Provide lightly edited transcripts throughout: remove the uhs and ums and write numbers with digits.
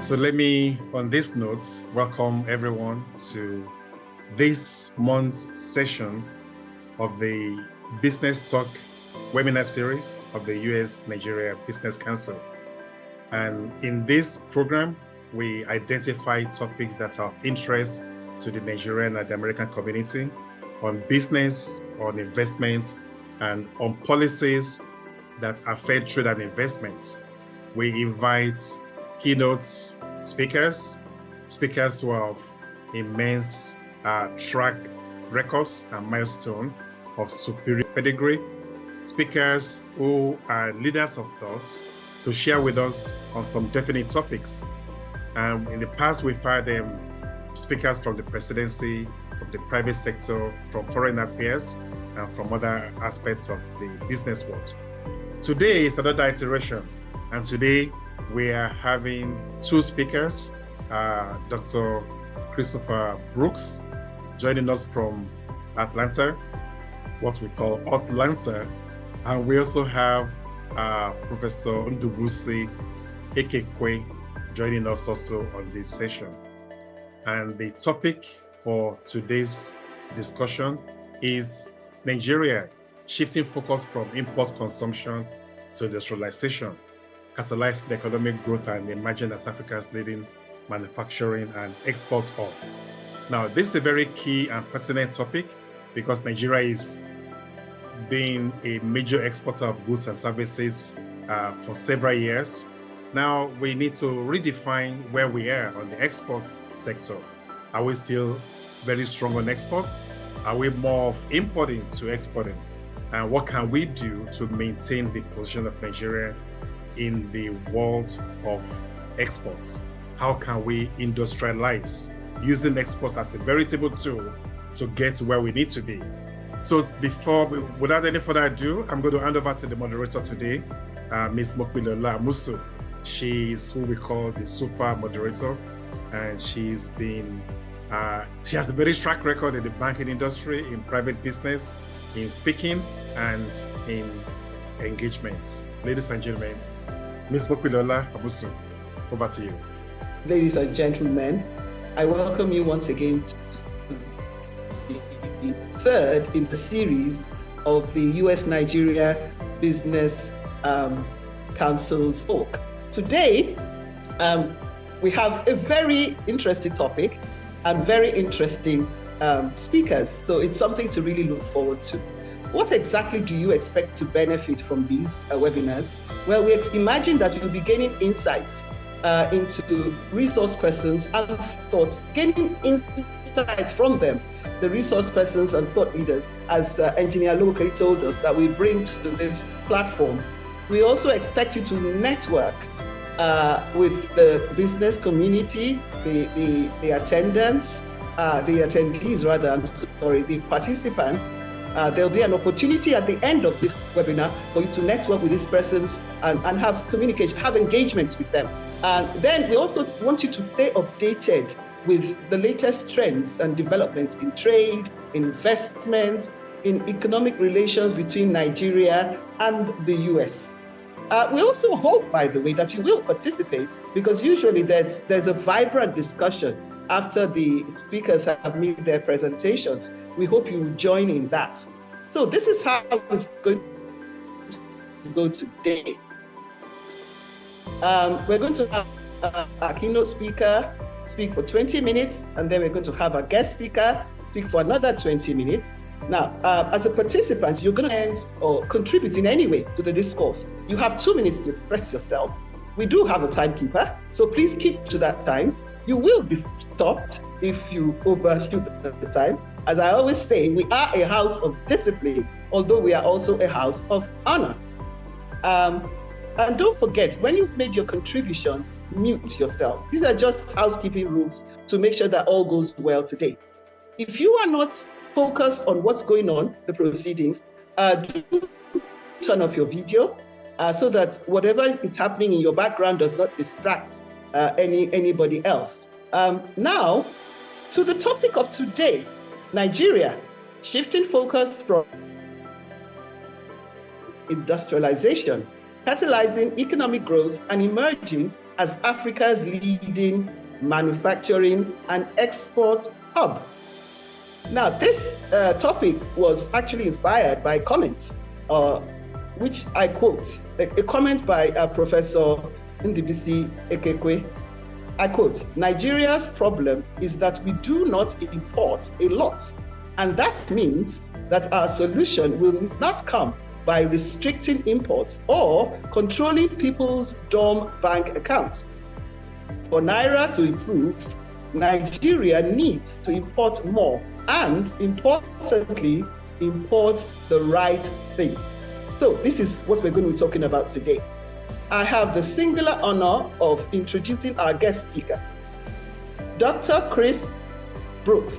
So let me, on this note, welcome everyone to this month's session of the Business Talk webinar series of the US-Nigeria Business Council. And in this program, we identify topics that are of interest to the Nigerian and the American community on business, on investments, and on policies that affect trade and investments. We invite keynote speakers who have immense track records and milestone of superior pedigree, speakers who are leaders of thoughts to share with us on some definite topics. And in the past, we've had speakers from the presidency, from the private sector, from foreign affairs, and from other aspects of the business world. Today is another iteration, and today we are having two speakers, Dr. Christopher Brooks, joining us from Atlanta, what we call Atlanta, and we also have Professor Ndubuisi Ekekwe joining us also on this session. And the topic for today's discussion is Nigeria shifting focus from import consumption to industrialization, catalyzing economic growth and emerging as Africa's leading manufacturing and export hub. Now, this is a very key and pertinent topic because Nigeria is being a major exporter of goods and services for several years. Now, we need to redefine where we are on the exports sector. Are we still very strong on exports? Are we more of importing to exporting? And what can we do to maintain the position of Nigeria in the world of exports? How can we industrialize using exports as a veritable tool to get where we need to be? So without any further ado, I'm going to hand over to the moderator today, Ms. Mokbilola Musu. She's who we call the super moderator, and she has a very track record in the banking industry, in private business, in speaking, and in engagements. Ladies and gentlemen, Ms. Mokbilola Musu, over to you. Ladies and gentlemen, I welcome you once again to the third in the series of the US-Nigeria Business Council's talk. Today, we have a very interesting topic and very interesting speakers. So it's something to really look forward to. What exactly do you expect to benefit from these webinars? Well, we imagine that you'll be gaining insights into resource persons and thoughts, gaining insights from them, the resource persons and thought leaders, as Engineer Lokeri told us, that we bring to this platform. We also expect you to network with the business community, the attendees, the participants. There'll be an opportunity at the end of this webinar for you to network with these persons and have communication, have engagement with them. And then we also want you to stay updated with the latest trends and developments in trade, investment, in economic relations between Nigeria and the US. We also hope, by the way, that you will participate, because usually there's a vibrant discussion after the speakers have made their presentations. We hope you will join in that. So this is how it's going to go today. We're going to have our keynote speaker speak for 20 minutes, and then we're going to have a guest speaker speak for another 20 minutes. Now, as a participant, you're going to end or contribute in any way to the discourse. You have 2 minutes to express yourself. We do have a timekeeper, so please keep to that time. You will be stopped if you overshoot the time. As I always say, we are a house of discipline, although we are also a house of honor. And don't forget, when you've made your contribution, mute yourself. These are just housekeeping rules to make sure that all goes well today. If you are not focused on what's going on, the proceedings, do turn off your video so that whatever is happening in your background does not distract anybody else. Now, to the topic of today, Nigeria, shifting focus from industrialization, catalyzing economic growth and emerging as Africa's leading manufacturing and export hub. Now, this topic was actually inspired by comments, which I quote, a comment by Professor Ndibisi Ekekwe. I quote, "Nigeria's problem is that we do not import a lot, and that means that our solution will not come by restricting imports or controlling people's dorm bank accounts. For Naira to improve, Nigeria needs to import more and, importantly, import the right thing." So this is what we're going to be talking about today. I have the singular honor of introducing our guest speaker. Dr. Chris Brooks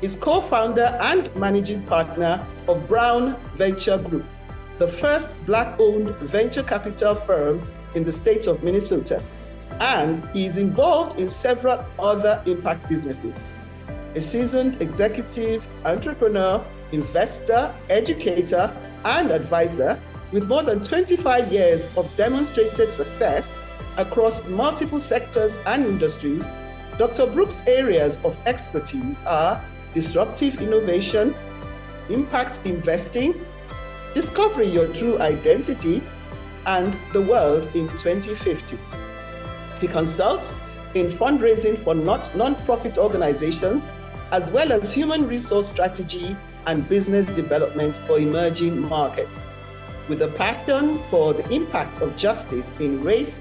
is co-founder and managing partner of Brown Venture Group, the first Black-owned venture capital firm in the state of Minnesota, and he is involved in several other impact businesses. A seasoned executive, entrepreneur, investor, educator, and advisor with more than 25 years of demonstrated success across multiple sectors and industries, Dr. Brooks' areas of expertise are disruptive innovation, impact investing, discovering your true identity, and the world in 2050. He consults in fundraising for non-profit organizations, as well as human resource strategy and business development for emerging markets. With a passion for the impact of justice in race,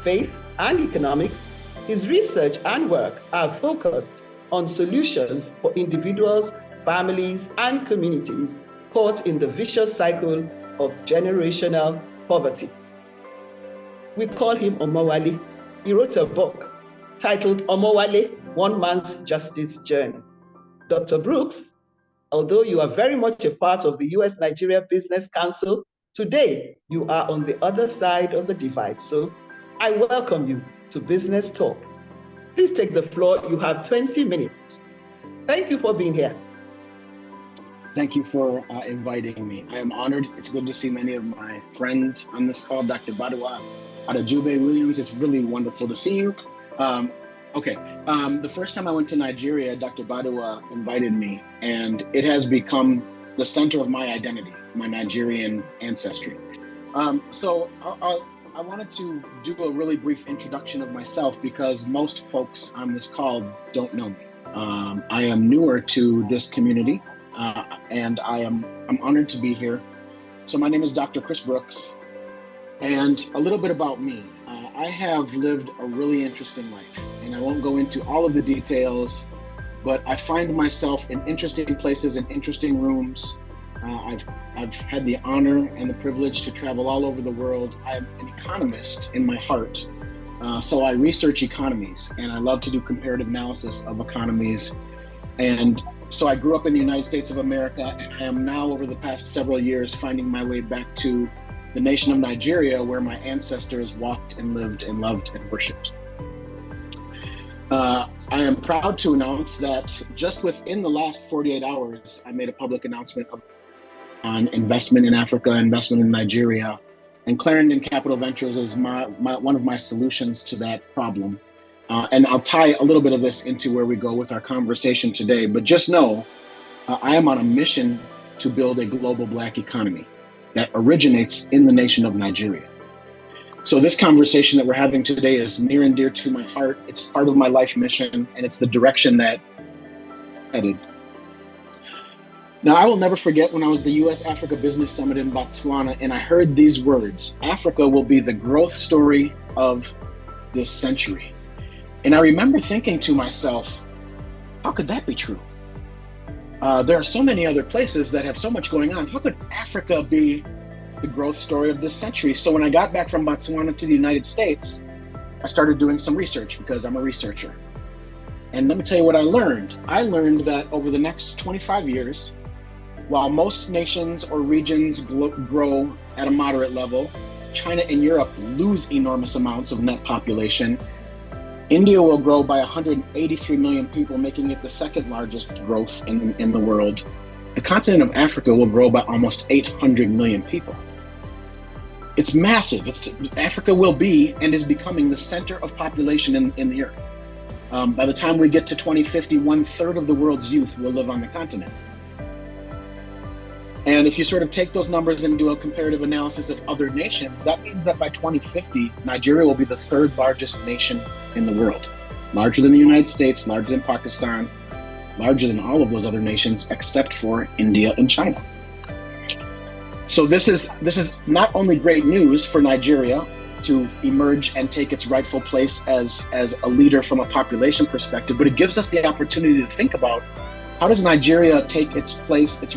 faith, and economics, his research and work are focused on solutions for individuals, families, and communities caught in the vicious cycle of generational poverty. We call him Omowale. He wrote a book titled Omowale, One Man's Justice Journey. Dr. Brooks, although you are very much a part of the US-Nigeria Business Council, today you are on the other side of the divide. So I welcome you to Business Talk. Please take the floor. You have 20 minutes. Thank you for being here. Thank you for inviting me. I am honored. It's good to see many of my friends on this call. Dr. Badua, Adajube Williams, it's really wonderful to see you. The first time I went to Nigeria, Dr. Badua invited me, and it has become the center of my identity, my Nigerian ancestry. I wanted to do a really brief introduction of myself because most folks on this call don't know me. I am newer to this community, and I'm honored to be here. So my name is Dr. Chris Brooks, and a little bit about me. I have lived a really interesting life, and I won't go into all of the details, but I find myself in interesting places, in interesting rooms. I've had the honor and the privilege to travel all over the world. I'm an economist in my heart, so I research economies, and I love to do comparative analysis of economies. And so I grew up in the United States of America, and I am now, over the past several years, finding my way back to the nation of Nigeria, where my ancestors walked and lived and loved and worshiped. I am proud to announce that just within the last 48 hours, I made a public announcement on investment in Africa, investment in Nigeria, and Clarendon Capital Ventures is one of my solutions to that problem. And I'll tie a little bit of this into where we go with our conversation today, but just know I am on a mission to build a global Black economy that originates in the nation of Nigeria. So this conversation that we're having today is near and dear to my heart. It's part of my life mission, and it's the direction that I'm headed. Now, I will never forget when I was at the US Africa Business Summit in Botswana, and I heard these words: Africa will be the growth story of this century. And I remember thinking to myself, how could that be true? There are so many other places that have so much going on. How could Africa be the growth story of this century? So when I got back from Botswana to the United States, I started doing some research because I'm a researcher. And let me tell you what I learned. I learned that over the next 25 years, while most nations or regions grow at a moderate level, China and Europe lose enormous amounts of net population. India will grow by 183 million people, making it the second largest growth in the world. The continent of Africa will grow by almost 800 million people. It's massive. Africa will be and is becoming the center of population in the earth. By the time we get to 2050, 1/3 of the world's youth will live on the continent. And if you sort of take those numbers and do a comparative analysis of other nations, that means that by 2050, Nigeria will be the 3rd largest nation in the world. Larger than the United States, larger than Pakistan, larger than all of those other nations except for India and China. So this is not only great news for Nigeria to emerge and take its rightful place as a leader from a population perspective, but it gives us the opportunity to think about, how does Nigeria take its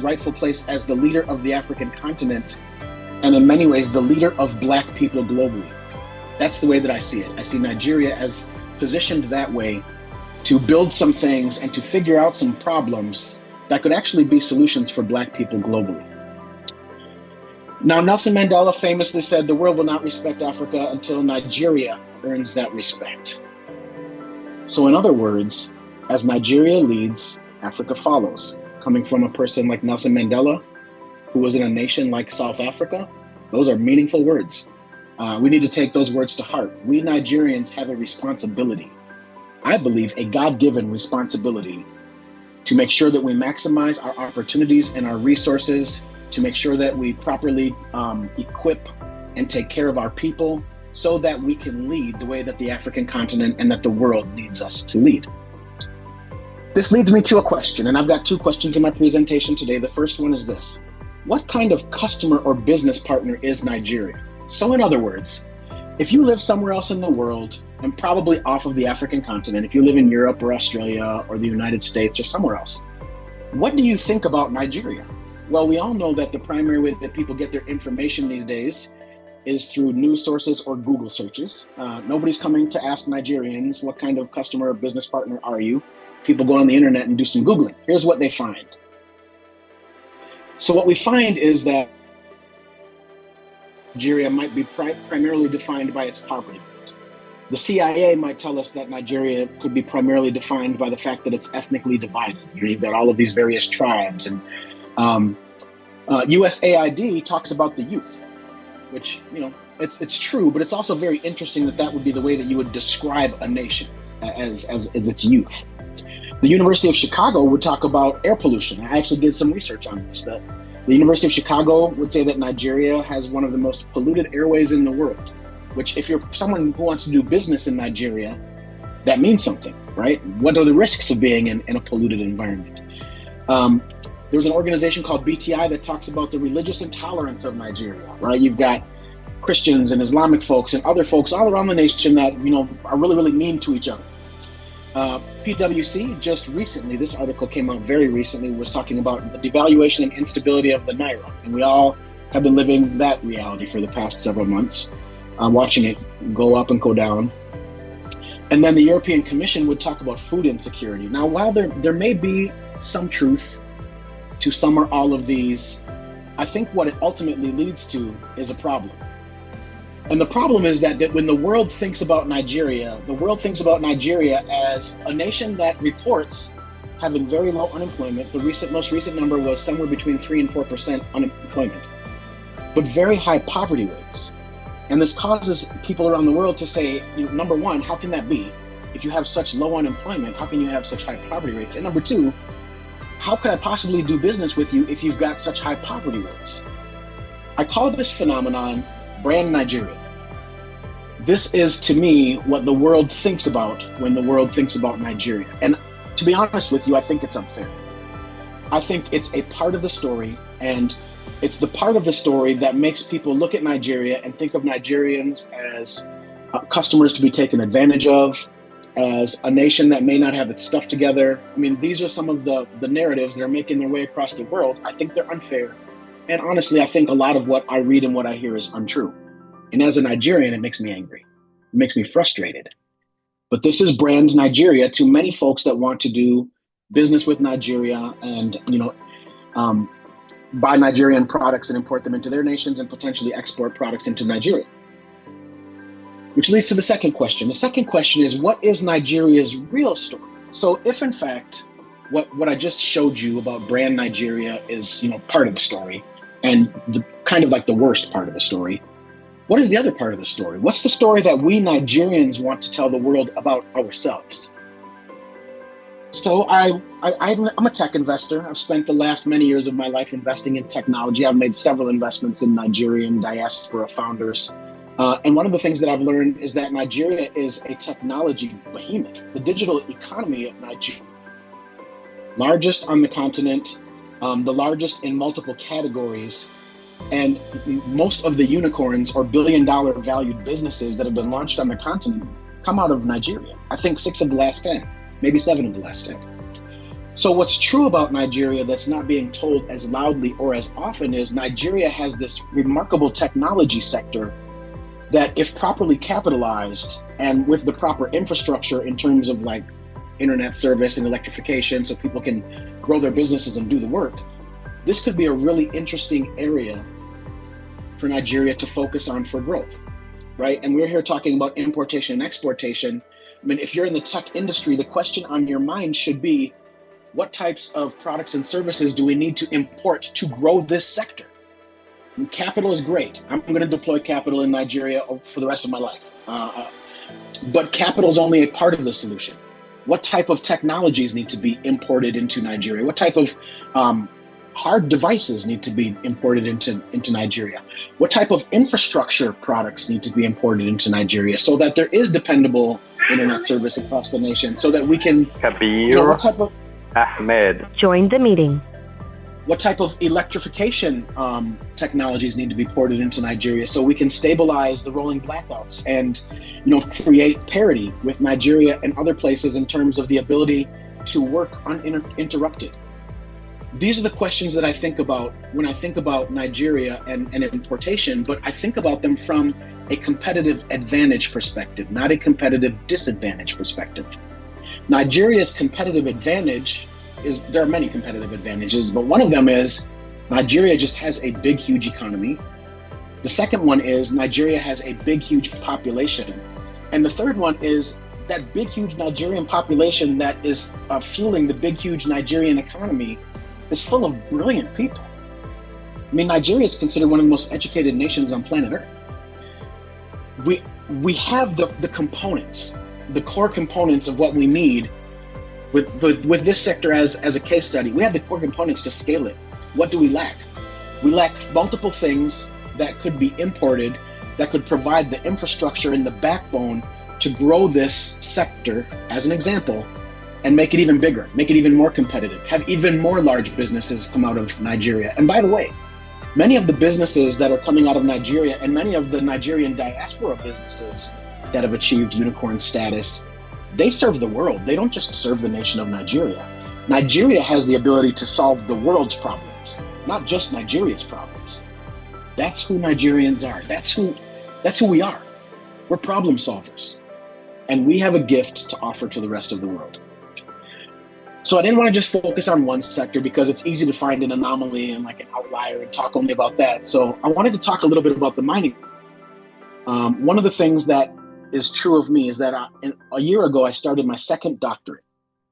rightful place as the leader of the African continent, and in many ways the leader of Black people globally? That's the way that I see it. I see Nigeria as positioned that way to build some things and to figure out some problems that could actually be solutions for Black people globally. Now, Nelson Mandela famously said, "The world will not respect Africa until Nigeria earns that respect." So in other words, as Nigeria leads, Africa follows. Coming from a person like Nelson Mandela, who was in a nation like South Africa, those are meaningful words. We need to take those words to heart. We Nigerians have a responsibility, I believe a God-given responsibility, to make sure that we maximize our opportunities and our resources, to make sure that we properly equip and take care of our people so that we can lead the way that the African continent and that the world needs us to lead. This leads me to a question, and I've got 2 questions in my presentation today. The first one is this: what kind of customer or business partner is Nigeria? So in other words, if you live somewhere else in the world, and probably off of the African continent, if you live in Europe or Australia or the United States or somewhere else, what do you think about Nigeria? Well, we all know that the primary way that people get their information these days is through news sources or Google searches. Nobody's coming to ask Nigerians, what kind of customer or business partner are you? People go on the internet and do some Googling. Here's what they find. So what we find is that Nigeria might be primarily defined by its poverty. The CIA might tell us that Nigeria could be primarily defined by the fact that it's ethnically divided. You've got all of these various tribes, and USAID talks about the youth, which, it's true, but it's also very interesting that would be the way that you would describe a nation, as its youth. The University of Chicago would talk about air pollution. I actually did some research on this. The University of Chicago would say that Nigeria has one of the most polluted airways in the world, which, if you're someone who wants to do business in Nigeria, that means something, right? What are the risks of being in a polluted environment? There's an organization called BTI that talks about the religious intolerance of Nigeria, right? You've got Christians and Islamic folks and other folks all around the nation that, are really, really mean to each other. PwC just recently, this article came out very recently, was talking about the devaluation and instability of the Naira. And we all have been living that reality for the past several months, watching it go up and go down. And then the European Commission would talk about food insecurity. Now, while there may be some truth to some or all of these, I think what it ultimately leads to is a problem. And the problem is that when the world thinks about Nigeria, the world thinks about Nigeria as a nation that reports having very low unemployment. The most recent number was somewhere between 3 and 4% unemployment, but very high poverty rates. And this causes people around the world to say, number one, how can that be? If you have such low unemployment, how can you have such high poverty rates? And number two, how could I possibly do business with you if you've got such high poverty rates? I call this phenomenon brand Nigeria. This is, to me, what the world thinks about when the world thinks about Nigeria. And to be honest with you, I think it's unfair. I think it's a part of the story, and it's the part of the story that makes people look at Nigeria and think of Nigerians as customers to be taken advantage of, as a nation that may not have its stuff together. I mean, these are some of the narratives that are making their way across the world. I think they're unfair. And honestly, I think a lot of what I read and what I hear is untrue. And as a Nigerian, it makes me angry. It makes me frustrated. But this is brand Nigeria to many folks that want to do business with Nigeria and, buy Nigerian products and import them into their nations and potentially export products into Nigeria. Which leads to the second question. The second question is, what is Nigeria's real story? So if in fact, what I just showed you about brand Nigeria is, part of the story and the kind of like the worst part of the story, what is the other part of the story? What's the story that we Nigerians want to tell the world about ourselves? So I'm a tech investor. I've spent the last many years of my life investing in technology. I've made several investments in Nigerian diaspora founders. And one of the things that I've learned is that Nigeria is a technology behemoth. The digital economy of Nigeria, largest on the continent, the largest in multiple categories, and most of the unicorns or billion-dollar valued businesses that have been launched on the continent come out of Nigeria. I think 6 of the last 10, maybe 7 of the last 10. So what's true about Nigeria that's not being told as loudly or as often is Nigeria has this remarkable technology sector that, if properly capitalized and with the proper infrastructure in terms of like internet service and electrification so people can grow their businesses and do the work, this could be a really interesting area for Nigeria to focus on for growth, right? And we're here talking about importation and exportation. I mean, if you're in the tech industry, the question on your mind should be, what types of products and services do we need to import to grow this sector? And capital is great. I'm going to deploy capital in Nigeria for the rest of my life. But capital is only a part of the solution. What type of technologies need to be imported into Nigeria? What type of hard devices need to be imported into Nigeria? What type of infrastructure products need to be imported into Nigeria so that there is dependable internet service across the nation, so that we can, what type of Ahmed joined the meeting. What type of electrification technologies need to be ported into Nigeria so we can stabilize the rolling blackouts and create parity with Nigeria and other places in terms of the ability to work uninterrupted? These are the questions that I think about when I think about Nigeria and importation, but I think about them from a competitive advantage perspective, not a competitive disadvantage perspective. Nigeria's competitive advantage is, there are many competitive advantages, but one of them is Nigeria just has a big, huge economy. The second one is Nigeria has a big, huge population. And the third one is that big, huge Nigerian population that is fueling the big, huge Nigerian economy is full of brilliant people. I mean, Nigeria is considered one of the most educated nations on planet Earth. We have the components, the core components of what we need with this sector as a case study. We have the core components to scale it. What do we lack? We lack multiple things that could be imported, that could provide the infrastructure and the backbone to grow this sector, as an example, and make it even bigger, make it even more competitive, have even more large businesses come out of Nigeria. And by the way, many of the businesses that are coming out of Nigeria and many of the Nigerian diaspora businesses that have achieved unicorn status, they serve the world. They don't just serve the nation of Nigeria. Nigeria has the ability to solve the world's problems, not just Nigeria's problems. That's who Nigerians are. That's who we are. We're problem solvers. And we have a gift to offer to the rest of the world. So I didn't want to just focus on one sector because it's easy to find an anomaly and like an outlier and talk only about that. So I wanted to talk a little bit about the mining. One of the things that is true of me is that a year ago, I started my second doctorate.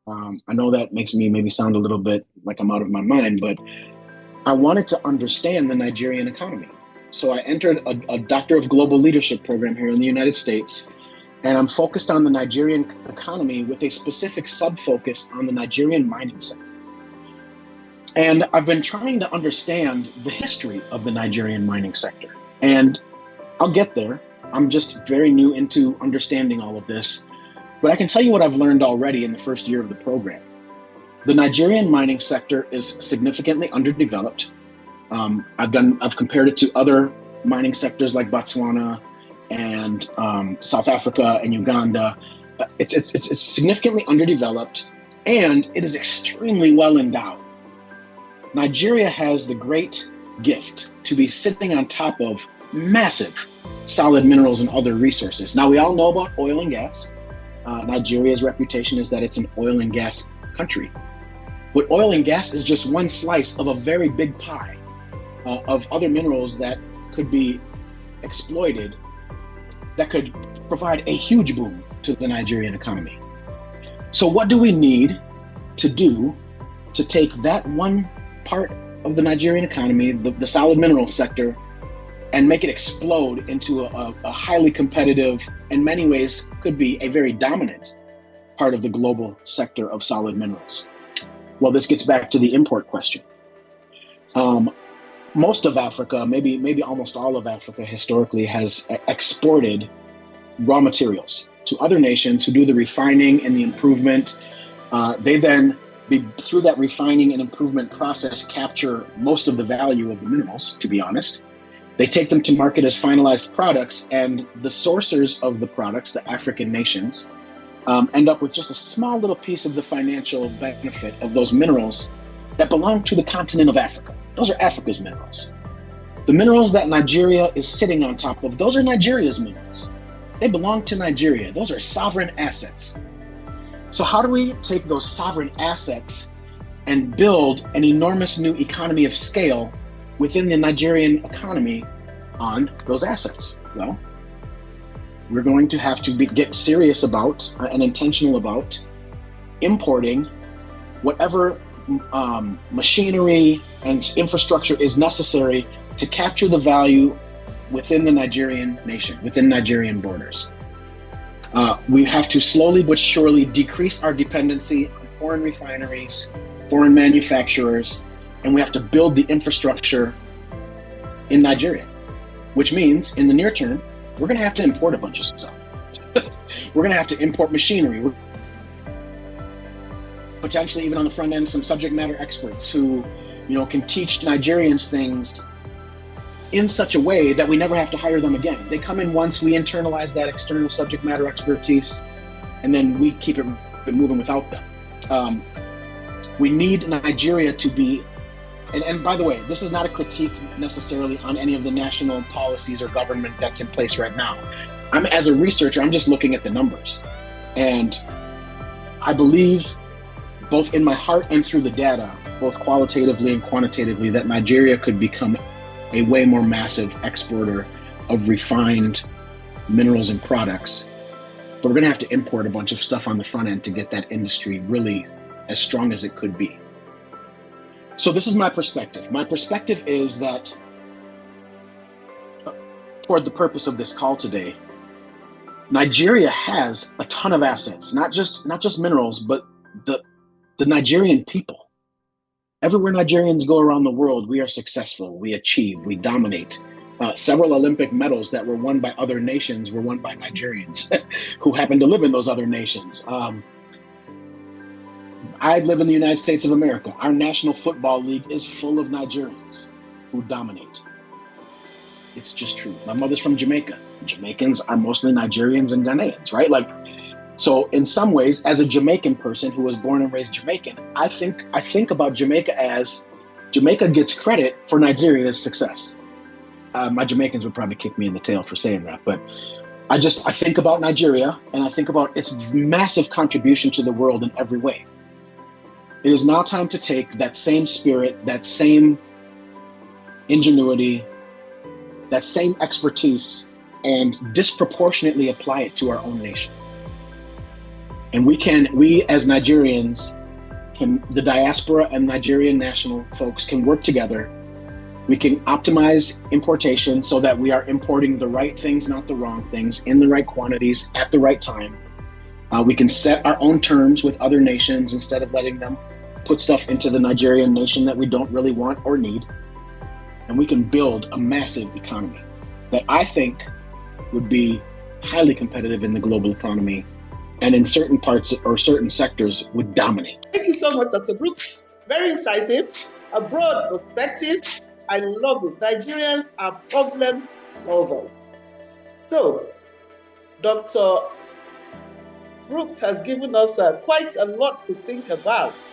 I know that makes me maybe sound a little bit like I'm out of my mind, but I wanted to understand the Nigerian economy. So I entered a Doctor of Global Leadership program here in the United States. And I'm focused on the Nigerian economy with a specific sub-focus on the Nigerian mining sector. And I've been trying to understand the history of the Nigerian mining sector. And I'll get there. I'm just very new into understanding all of this. But I can tell you what I've learned already in the first year of the program. The Nigerian mining sector is significantly underdeveloped. I've compared it to other mining sectors like Botswana and South Africa and Uganda. It's significantly underdeveloped, and it is extremely well endowed. Nigeria has the great gift to be sitting on top of massive solid minerals and other resources. Now, we all know about oil and gas. Nigeria's reputation is that it's an oil and gas country. But oil and gas is just one slice of a very big pie of other minerals that could be exploited, that could provide a huge boom to the Nigerian economy. So what do we need to do to take that one part of the Nigerian economy, the solid mineral sector, and make it explode into a highly competitive, in many ways could be a very dominant part of the global sector of solid minerals. Well, this gets back to the import question. Most of Africa, maybe almost all of Africa historically has exported raw materials to other nations who do the refining and the improvement. They then, through that refining and improvement process, capture most of the value of the minerals, to be honest. They take them to market as finalized products, and the sourcers of the products, the African nations, end up with just a small little piece of the financial benefit of those minerals that belong to the continent of Africa. Those are Africa's minerals. The minerals that Nigeria is sitting on top of, those are Nigeria's minerals. They belong to Nigeria. Those are sovereign assets. So how do we take those sovereign assets and build an enormous new economy of scale within the Nigerian economy on those assets? Well, we're going to have to get serious about and intentional about importing whatever machinery and infrastructure is necessary to capture the value within the Nigerian nation, within Nigerian borders. We have to slowly but surely decrease our dependency on foreign refineries, foreign manufacturers, and we have to build the infrastructure in Nigeria, which means in the near term, we're going to have to import a bunch of stuff. We're going to have to import machinery. Potentially even on the front end, some subject matter experts who, can teach Nigerians things in such a way that we never have to hire them again. They come in once, we internalize that external subject matter expertise, and then we keep it moving without them. We need Nigeria to be, and by the way, this is not a critique necessarily on any of the national policies or government that's in place right now. As a researcher, I'm just looking at the numbers. And I believe, both in my heart and through the data, both qualitatively and quantitatively, that Nigeria could become a way more massive exporter of refined minerals and products. But we're going to have to import a bunch of stuff on the front end to get that industry really as strong as it could be. So this is my perspective. My perspective is that, toward the purpose of this call today, Nigeria has a ton of assets, not just minerals, but the Nigerian people. Everywhere Nigerians go around the world, we are successful, we achieve, we dominate. Several Olympic medals that were won by other nations were won by Nigerians who happen to live in those other nations. I live in the United States of America. Our National Football League is full of Nigerians who dominate. It's just true. My mother's from Jamaica. Jamaicans are mostly Nigerians and Ghanaians, right? So in some ways, as a Jamaican person who was born and raised Jamaican, I think about Jamaica as Jamaica gets credit for Nigeria's success. My Jamaicans would probably kick me in the tail for saying that, but I think about Nigeria and I think about its massive contribution to the world in every way. It is now time to take that same spirit, that same ingenuity, that same expertise, and disproportionately apply it to our own nation. And we as Nigerians, the diaspora and Nigerian national folks can work together. We can optimize importation so that we are importing the right things, not the wrong things, in the right quantities, at the right time. We can set our own terms with other nations instead of letting them put stuff into the Nigerian nation that we don't really want or need. And we can build a massive economy that I think would be highly competitive in the global economy, and in certain parts or certain sectors would dominate. Thank you so much, Dr. Brooks. Very incisive, a broad perspective. I love it. Nigerians are problem solvers. So, Dr. Brooks has given us quite a lot to think about.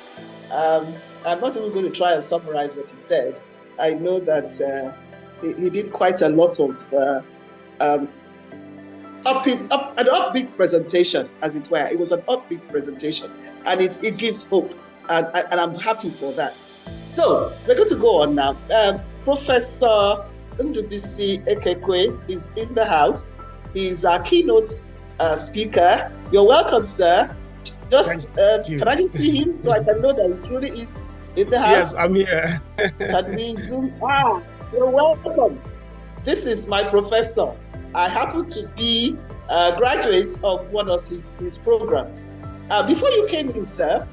I'm not even going to try and summarize what he said. I know that he did quite a lot of an upbeat presentation, as it were. It was an upbeat presentation, and it gives hope, and I'm happy for that. So we're going to go on now. Professor Ndubisi Ekekwe is in the house. He's our keynote speaker. You're welcome, sir. Can I just see him so I can know that he truly is in the house? Yes, I'm here. Can we zoom? You're welcome. this is my professor. I happen to be a graduate of one of his programs. Before you came in, sir,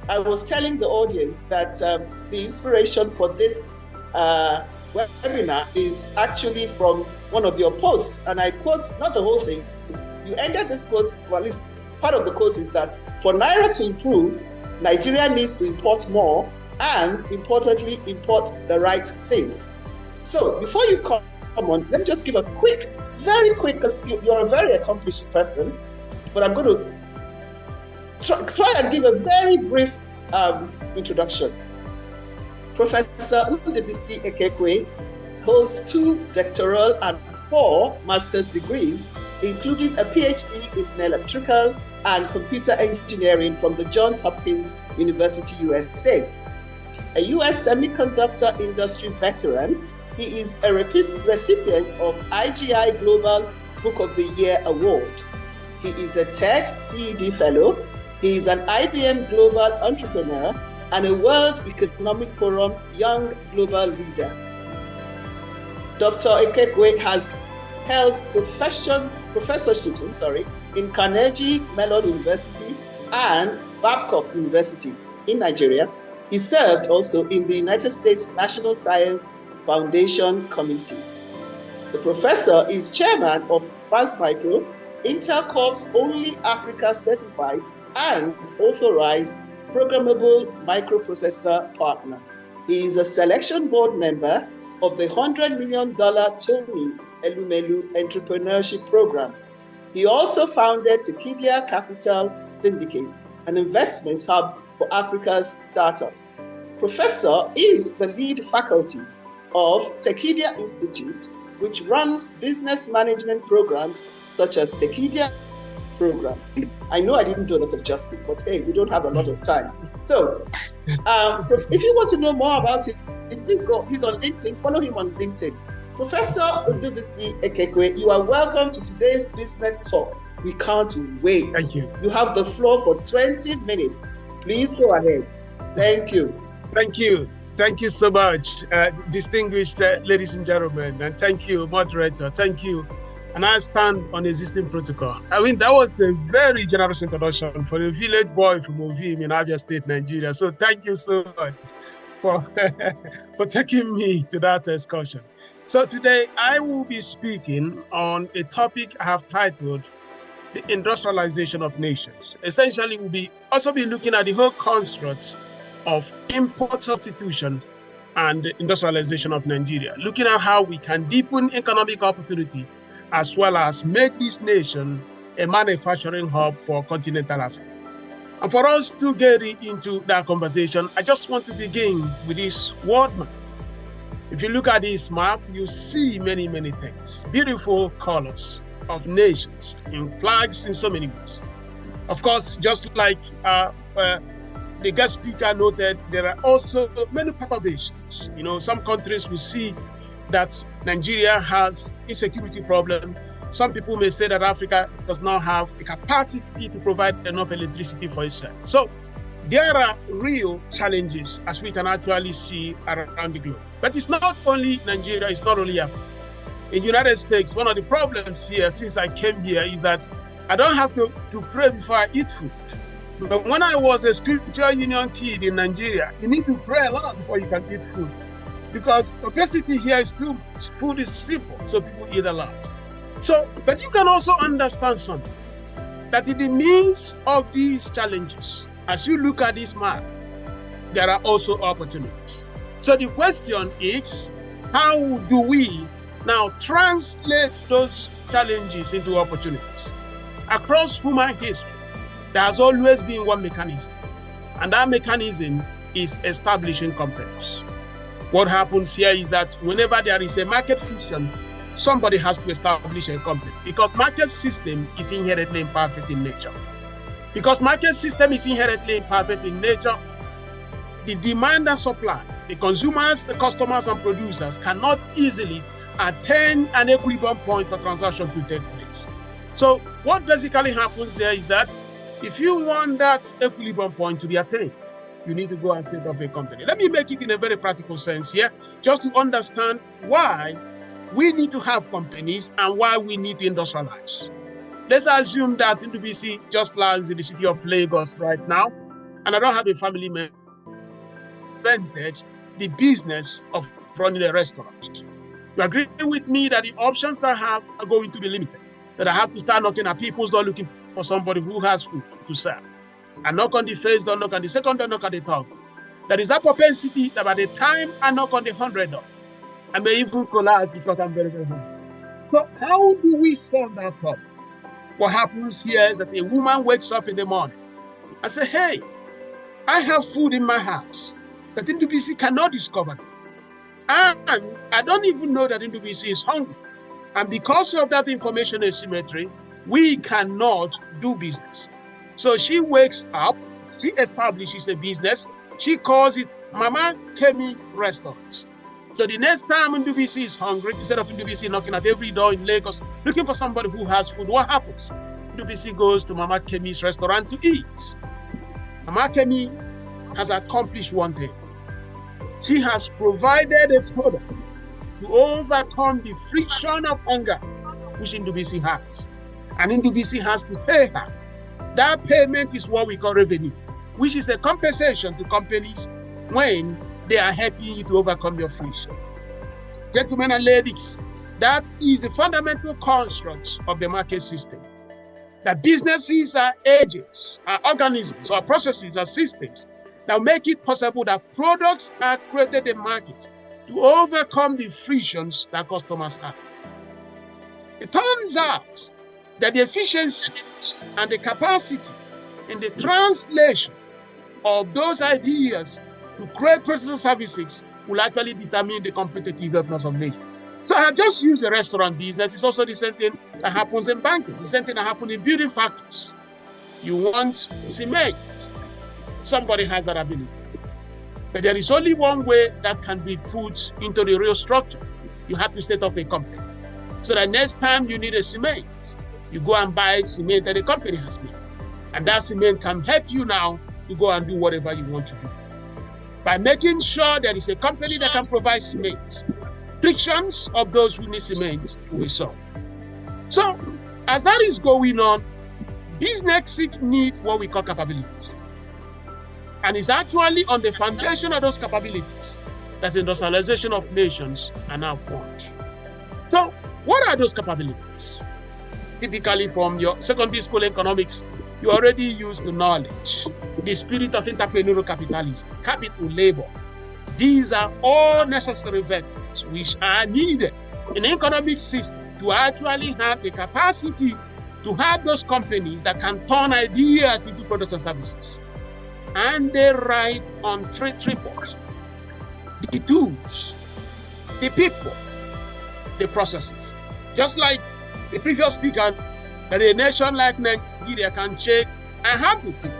I was telling the audience that the inspiration for this webinar is actually from one of your posts, and I quote, not the whole thing. You ended this quote, well, at least part of the quote is that for Naira to improve, Nigeria needs to import more and, importantly, import the right things. So before you come on, let me just give a quick, very quick, because you're a very accomplished person, but I'm going to try and give a very brief introduction. Professor Ndebisi Ekekwe holds 2 doctoral and 4 master's degrees, including a PhD in electrical and computer engineering from the Johns Hopkins University, USA. A US semiconductor industry veteran, he is a recipient of IGI Global Book of the Year Award. He is a TED Fellow. He is an IBM Global Entrepreneur and a World Economic Forum Young Global Leader. Dr. Ekekwe has held professorships in Carnegie Mellon University and Babcock University in Nigeria. He served also in the United States National Science Foundation Committee. The professor is chairman of Fast Micro, Intel Corp's only Africa certified and authorized programmable microprocessor partner. He is a selection board member of the $100 million Tony Elumelu Entrepreneurship Program. He also founded Tekidia Capital Syndicate, an investment hub for Africa's startups. Professor is the lead faculty of Tekidia Institute, which runs business management programs such as Tekidia Program. I know I didn't do a lot of justice, but hey, we don't have a lot of time. So, if you want to know more about it, please go. He's on LinkedIn. Follow him on LinkedIn. Professor Ndebisi Ekekwe, you are welcome to today's business talk. We can't wait. Thank you. You have the floor for 20 minutes. Please go ahead. Thank you. Thank you. Thank you so much, distinguished ladies and gentlemen, and thank you, moderator. Thank you. And I stand on existing protocol. I mean, that was a very generous introduction for a village boy from Ovim in Abia State, Nigeria. So thank you so much for, for taking me to that excursion. So today I will be speaking on a topic I have titled the industrialization of nations. Essentially, we'll also be looking at the whole constructs of import substitution and the industrialization of Nigeria, looking at how we can deepen economic opportunity as well as make this nation a manufacturing hub for continental Africa. And for us to get into that conversation, I just want to begin with this world map. If you look at this map, you see many, many things. Beautiful colors of nations in flags in so many ways. Of course, just like the guest speaker noted, there are also many perturbations. You know, some countries will see that Nigeria has insecurity problem. Some people may say that Africa does not have the capacity to provide enough electricity for itself. So there are real challenges, as we can actually see around the globe. But it's not only Nigeria, it's not only Africa. In the United States, one of the problems here since I came here is that I don't have to pray before I eat food. But when I was a spiritual union kid in Nigeria, you need to pray a lot before you can eat food. Because obesity here is too much. Food is simple, so people eat a lot. So, but you can also understand something, that in the midst of these challenges, as you look at this map, there are also opportunities. So the question is, how do we now translate those challenges into opportunities? Across human history, there has always been one mechanism, and that mechanism is establishing companies. What happens here is that whenever there is a market friction, somebody has to establish a company, because market system is inherently imperfect in nature. Because market system is inherently imperfect in nature, the demand and supply, the consumers, the customers and producers cannot easily attain an equilibrium point for transaction to take place. So what basically happens there is that if you want that equilibrium point to be attained, you need to go and set up a company. Let me make it in a very practical sense here, just to understand why we need to have companies and why we need to industrialize. Let's assume that NDBC just lands in the city of Lagos right now, and I don't have a family member invented the business of running a restaurant. You agree with me that the options I have are going to be limited, that I have to start knocking at people's door looking for somebody who has food to sell. I knock on the first door, knock on the second door, knock on the third. There is that propensity that by the time I knock on the 100th door, I may even collapse because I'm very, very hungry. So how do we solve that problem? What happens here is that a woman wakes up in the morning and says, hey, I have food in my house that NDBC cannot discover. And I don't even know that NDBC is hungry. And because of that information asymmetry, we cannot do business. So she wakes up, she establishes a business, she calls it Mama Kemi Restaurant. So the next time NDBC is hungry, instead of NDBC knocking at every door in Lagos, looking for somebody who has food, what happens? NDBC goes to Mama Kemi's restaurant to eat. Mama Kemi has accomplished one thing. She has provided a product to overcome the friction of hunger which NDBC has. And NDBC has to pay her. That payment is what we call revenue, which is a compensation to companies when they are helping you to overcome your friction. Gentlemen and ladies, that is the fundamental construct of the market system. That businesses are agents, are organisms, or processes, or systems that make it possible that products are created in market to overcome the frictions that customers have. It turns out that the efficiency and the capacity in the translation of those ideas to create products and services will actually determine the competitiveness of nations. So I just use the restaurant business. It's also the same thing that happens in banking, the same thing that happens in building factories. You want cement. Somebody has that ability. But there is only one way that can be put into the real structure. You have to set up a company. So that next time you need a cement, you go and buy cement that the company has made. And that cement can help you now to go and do whatever you want to do. By making sure there is a company that can provide cement, frictions of those who need cement will be solved. So, as that is going on, businesses need what we call capabilities. And it's actually on the foundation of those capabilities that industrialization of nations are now formed. So, what are those capabilities? Typically from your secondary school economics, you already used the knowledge, the spirit of entrepreneurial capitalism, capital labor. These are all necessary vectors which are needed in the economic system to actually have the capacity to have those companies that can turn ideas into products and services. And they ride on three triples: the tools, the people, the processes. Just like the previous speaker, that a nation like Nigeria can check and have the people.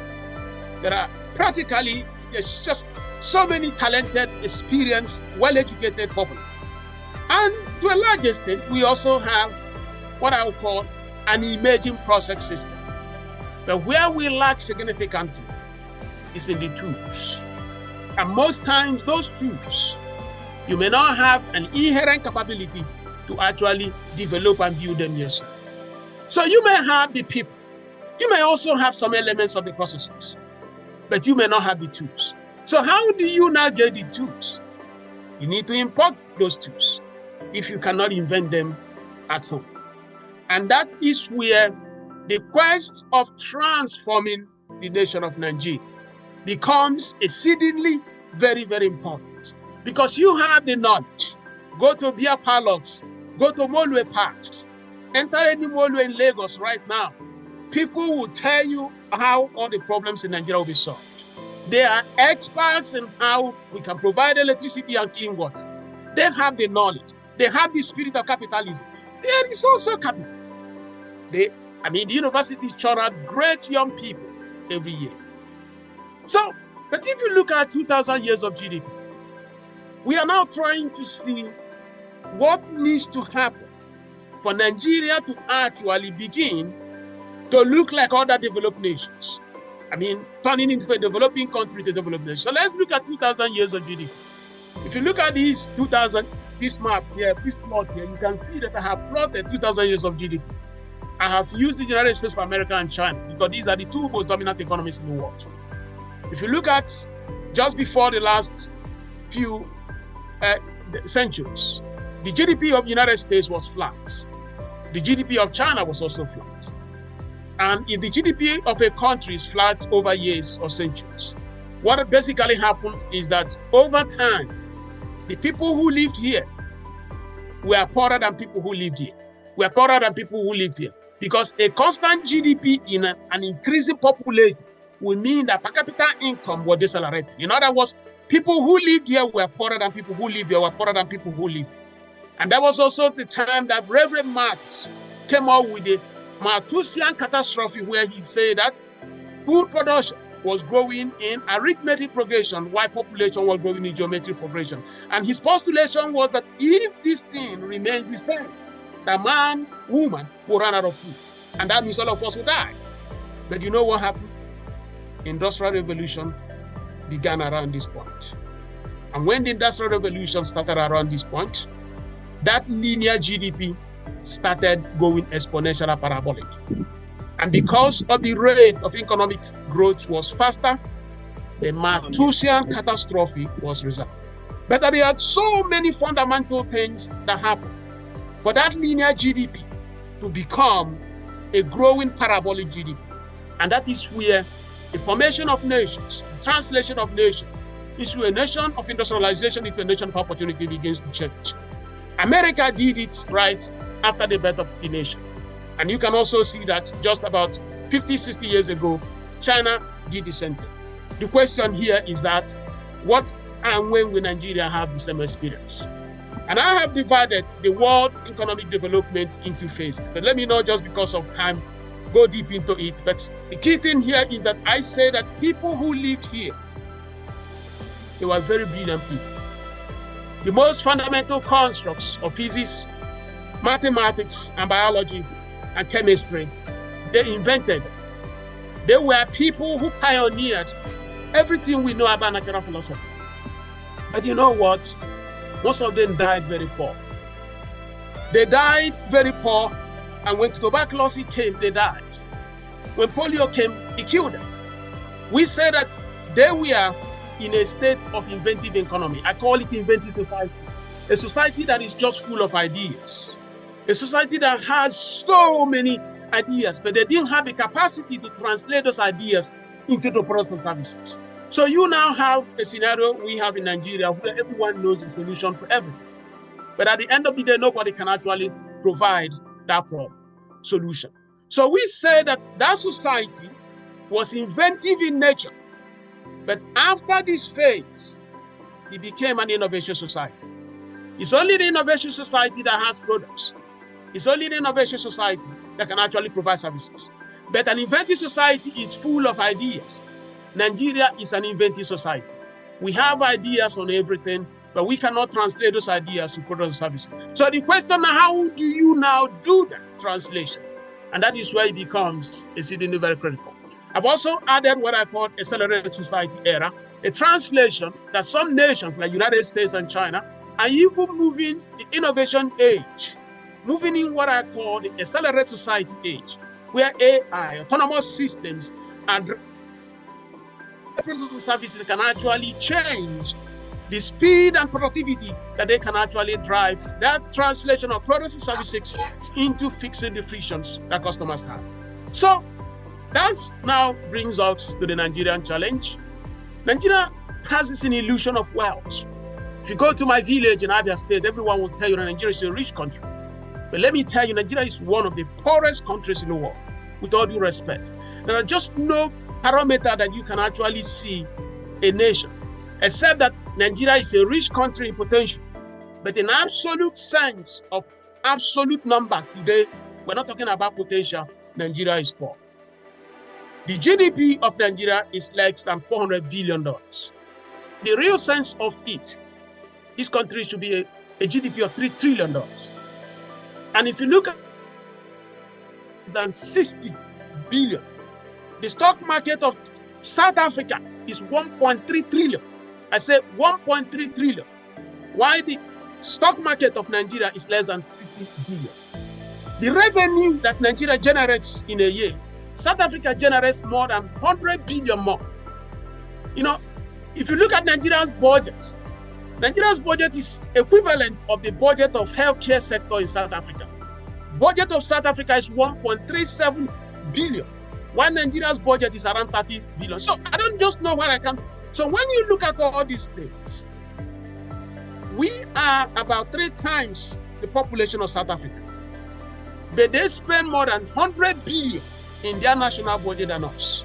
There are practically, there's just so many talented, experienced, well-educated populations. And to a large extent, we also have what I would call an emerging process system. But where we lack significantly is in the tools. And most times those tools, you may not have an inherent capability to actually develop and build them yourself. So you may have the people. You may also have some elements of the processes, but you may not have the tools. So how do you now get the tools? You need to import those tools if you cannot invent them at home. And that is where the quest of transforming the nation of Nigeria becomes exceedingly very, very important. Because you have the knowledge. Go to beer parlors, go to Molwe parks, enter any Molwe in Lagos right now. People will tell you how all the problems in Nigeria will be solved. They are experts in how we can provide electricity and clean water. They have the knowledge. They have the spirit of capitalism. There is also capital. The universities churn out great young people every year. So, but if you look at 2,000 years of GDP, we are now trying to see what needs to happen for Nigeria to actually begin to look like other developed nations. Turning into a developing country to develop nation. So let's look at 2,000 years of GDP. If you look at these 2,000 this map here, this plot here, you can see that I have plotted 2,000 years of GDP. I have used the United States for America and China because these are the two most dominant economies in the world. If you look at just before the last few centuries, the GDP of the United States was flat. The GDP of China was also flat. And if the GDP of a country is flat over years or centuries, what basically happens is that over time, the people who lived here were poorer than people who lived here. Were poorer than people who lived here. Because a constant GDP in an increasing population will mean that per capita income will decelerate. In other words, people who lived here were poorer than people who lived here, were poorer than people who lived here. And that was also the time that Reverend Marx came out with the Malthusian catastrophe, where he said that food production was growing in arithmetic progression while population was growing in geometric progression. And his postulation was that if this thing remains the same, the man, woman will run out of food. And that means all of us will die. But you know what happened? Industrial Revolution began around this point. And when the Industrial Revolution started around this point, that linear GDP started going exponential and parabolic. And because of the rate of economic growth was faster, the Malthusian catastrophe was resolved. But there are so many fundamental things that happened for that linear GDP to become a growing parabolic GDP. And that is where the formation of nations, the translation of nations, into a nation of industrialization, into a nation of opportunity begins to change. America did it right after the birth of the nation. And you can also see that just about 50, 60 years ago, China did the same thing. The question here is that what and when will Nigeria have the same experience? And I have divided the world economic development into phases. But let me not, just because of time, go deep into it. But the key thing here is that I say that people who lived here, they were very brilliant people. The most fundamental constructs of physics, mathematics, and biology, and chemistry, they invented. They were people who pioneered everything we know about natural philosophy. But you know what? Most of them died very poor. They died very poor, and when tuberculosis came, they died. When polio came, it killed them. We say that they were in a state of inventive economy. I call it inventive society. A society that is just full of ideas. A society that has so many ideas, but they didn't have the capacity to translate those ideas into the products and services. So you now have a scenario we have in Nigeria where everyone knows the solution for everything. But at the end of the day, nobody can actually provide that solution. So we say that that society was inventive in nature. But after this phase, it became an innovation society. It's only the innovation society that has products. It's only the innovation society that can actually provide services. But an inventive society is full of ideas. Nigeria is an inventive society. We have ideas on everything, but we cannot translate those ideas to products and services. So the question, how do you now do that translation? And that is where it becomes exceedingly very critical. I've also added what I call accelerated society era, a translation that some nations like United States and China are even moving the innovation age, moving in what I call the accelerated society age, where AI, autonomous systems, and products and services can actually change the speed and productivity that they can actually drive that translation of products and services into fixing the frictions that customers have. So that now brings us to the Nigerian challenge. Nigeria has this illusion of wealth. If you go to my village in Abia State, everyone will tell you that Nigeria is a rich country. But let me tell you, Nigeria is one of the poorest countries in the world, with all due respect. There are just no parameter that you can actually see a nation, except that Nigeria is a rich country in potential. But in absolute sense of absolute number today, we're not talking about potential, Nigeria is poor. The GDP of Nigeria is less than $400 billion. The real sense of it, this country should be a GDP of $3 trillion. And if you look at less than 60 billion, the stock market of South Africa is 1.3 trillion. I say 1.3 trillion. Why the stock market of Nigeria is less than 50 billion. The revenue that Nigeria generates in a year, South Africa generates more than 100 billion more. You know, if you look at Nigeria's budget is equivalent of the budget of healthcare sector in South Africa. Budget of South Africa is 1.37 billion, while Nigeria's budget is around 30 billion. So I don't just know where I can. So when you look at all these things, we are about 3 times the population of South Africa. But they spend more than 100 billion in their national budget than us.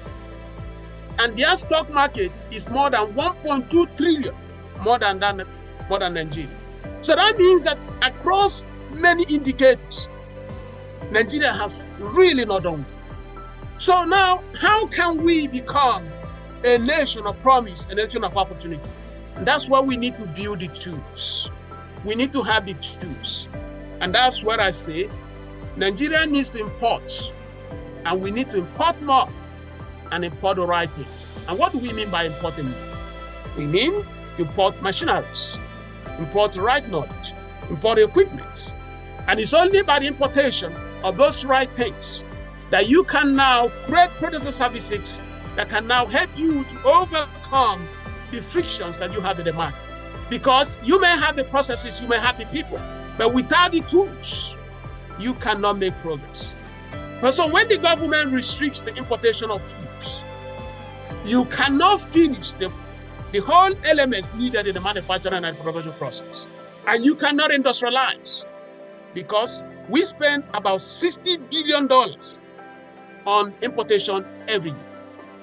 And their stock market is more than 1.2 trillion more than Nigeria. So that means that across many indicators, Nigeria has really not done well. So now, how can we become a nation of promise, a nation of opportunity? And that's why we need to build the tools. We need to have the tools. And that's what I say, Nigeria needs to import, and we need to import more and import the right things. And what do we mean by importing more? We mean import machineries, import the right knowledge, import equipment. And it's only by the importation of those right things that you can now create products and services that can now help you to overcome the frictions that you have in the market. Because you may have the processes, you may have the people, but without the tools, you cannot make progress. And so when the government restricts the importation of tools, you cannot finish the whole elements needed in the manufacturing and production process. And you cannot industrialize, because we spend about $60 billion on importation every year.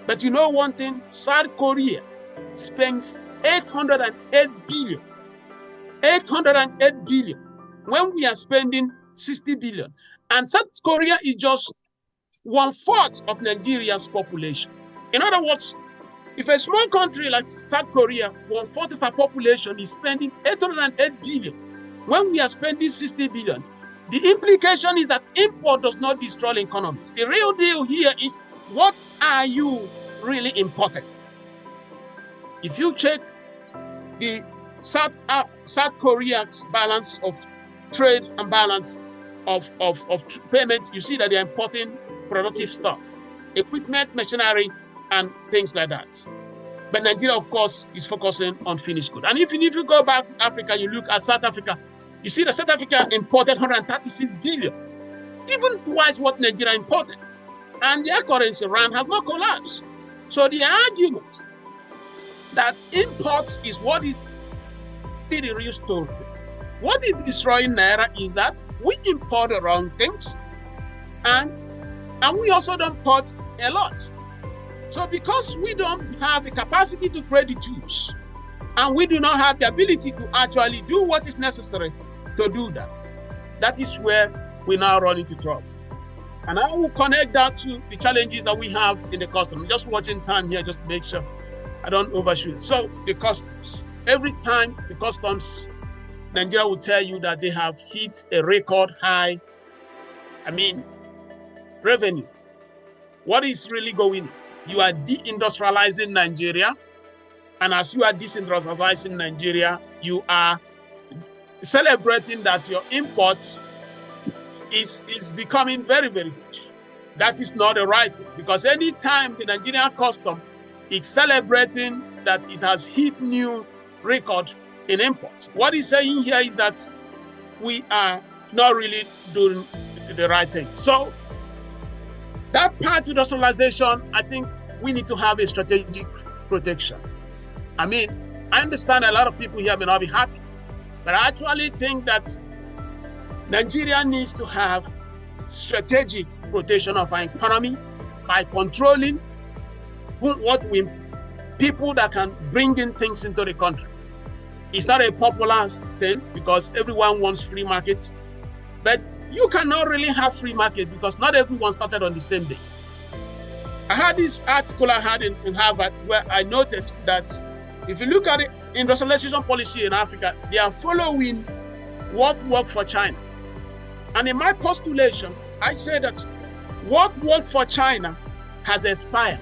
But you know one thing, South Korea spends 808 billion. 808 billion. When we are spending 60 billion. And South Korea is just 1/4 of Nigeria's population. In other words, if a small country like South Korea, 1/4 of our population is spending 808 billion, when we are spending 60 billion, the implication is that import does not destroy economies. The real deal here is, what are you really importing? If you check the South Korea's balance of trade and balance of payment, you see that they're importing productive stuff, equipment, machinery, and things like that. But Nigeria, of course, is focusing on finished goods. And if you go back to Africa, you look at South Africa, you see that South Africa imported 136 billion, even twice what Nigeria imported. And their currency rand has not collapsed. So the argument that imports is what is the real story. What is destroying Naira is that we import the wrong things, and we also don't import a lot. So because we don't have the capacity to create the tools, and we do not have the ability to actually do what is necessary to do that, that is where we now run into trouble. And I will connect that to the challenges that we have in the customs. I'm just watching time here just to make sure I don't overshoot. So the customs, every time the customs, Nigeria will tell you that they have hit a record high, revenue. What is really going on? You are deindustrializing Nigeria. And as you are deindustrializing Nigeria, you are celebrating that your imports is becoming very, very good. That is not the right thing, because anytime the Nigerian custom is celebrating that it has hit new record in imports, what he's saying here is that we are not really doing the right thing. So that part of industrialization, I think we need to have a strategic protection. I understand a lot of people here may not be happy, but I actually think that Nigeria needs to have strategic protection of our economy by controlling people that can bring in things into the country. It's not a popular thing because everyone wants free markets, but you cannot really have free market because not everyone started on the same day. I had this article I had in Harvard where I noted that if you look at the industrialization policy in Africa, they are following what worked for China. And in my postulation, I say that what worked for China has expired.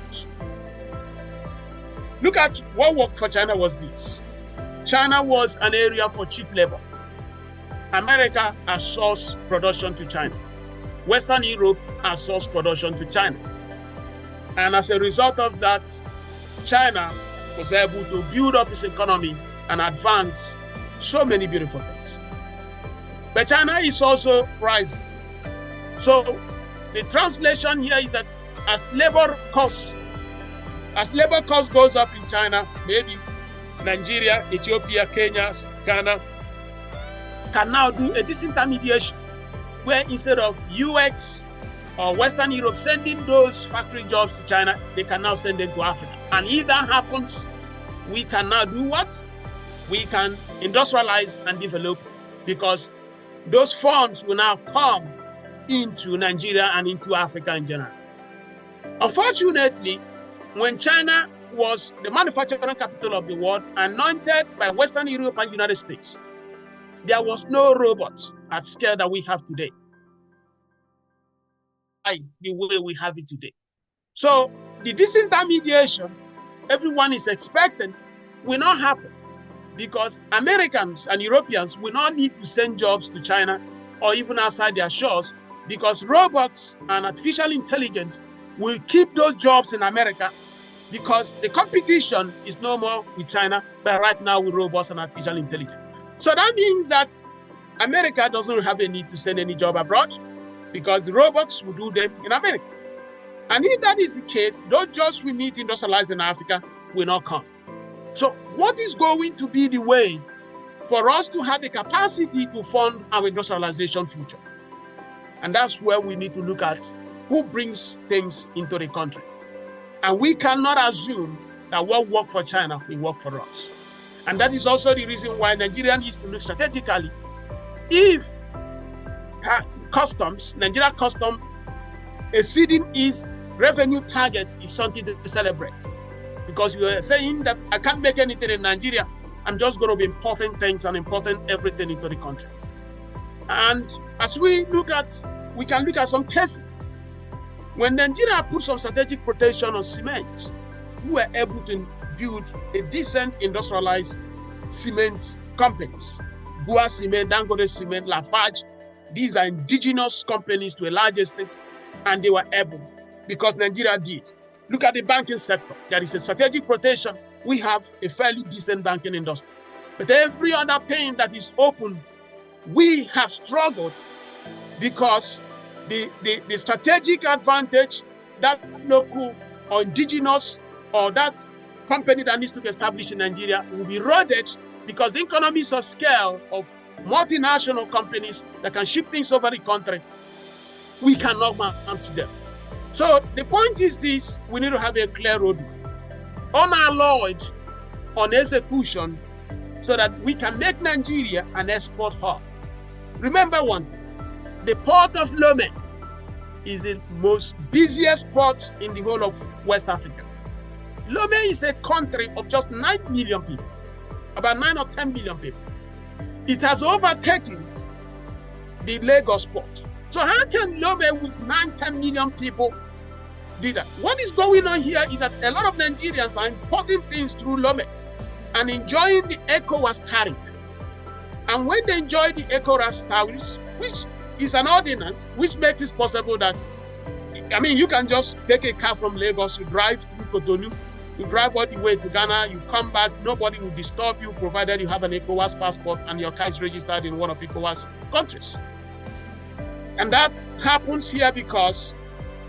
Look at what worked for China was this. China was an area for cheap labor. America outsourced production to China. Western Europe outsourced production to China. And as a result of that, China was able to build up its economy and advance so many beautiful things. But China is also rising. So the translation here is that as labor costs goes up in China, maybe Nigeria, Ethiopia, Kenya, Ghana can now do a disintermediation where instead of US or Western Europe sending those factory jobs to China, they can now send them to Africa. And if that happens, we can now do what? We can industrialize and develop, because those funds will now come into Nigeria and into Africa in general. Unfortunately, when China was the manufacturing capital of the world, anointed by Western Europe and United States, there was no robot at scale that we have today, the way we have it today. So the disintermediation everyone is expecting will not happen, because Americans and Europeans will not need to send jobs to China or even outside their shores, because robots and artificial intelligence will keep those jobs in America, because the competition is no more with China, but right now with robots and artificial intelligence. So that means that America doesn't have a need to send any job abroad, because the robots will do them in America. And if that is the case, those jobs we need to industrialize in Africa will not come. So what is going to be the way for us to have the capacity to fund our industrialization future? And that's where we need to look at who brings things into the country. And we cannot assume that what worked for China will work for us. And that is also the reason why Nigeria needs to look strategically. If Nigeria Customs exceeding its revenue target is something to celebrate. Because you are saying that I can't make anything in Nigeria, I'm just going to be importing things and importing everything into the country. And as we can look at some cases. When Nigeria put some strategic protection on cement, we were able to build a decent industrialized cement companies. Bua Cement, Dangote Cement, Lafarge, these are indigenous companies to a large extent, and they were able, because Nigeria did. Look at the banking sector. There is a strategic protection. We have a fairly decent banking industry. But every other thing that is open, we have struggled, because the strategic advantage that local or indigenous or that company that needs to be established in Nigeria will be eroded, because the economies of scale of multinational companies that can ship things over the country, we cannot manage them. So the point is this: we need to have a clear roadmap, unalloyed on execution, so that we can make Nigeria an export hub. Remember one, the port of Lome is the most busiest port in the whole of West Africa. Lome is a country of just 9 million people, about 9 or 10 million people. It has overtaken the Lagos port. So how can Lome with 9-10 million people do that? What is going on here is that a lot of Nigerians are importing things through Lome and enjoying the ECOWAS tariff. And when they enjoy the ECOWAS tariff, which is an ordinance which makes it possible that, you can just take a car from Lagos, you drive through Cotonou, you drive all the way to Ghana, you come back, nobody will disturb you, provided you have an ECOWAS passport and your car is registered in one of ECOWAS countries. And that happens here because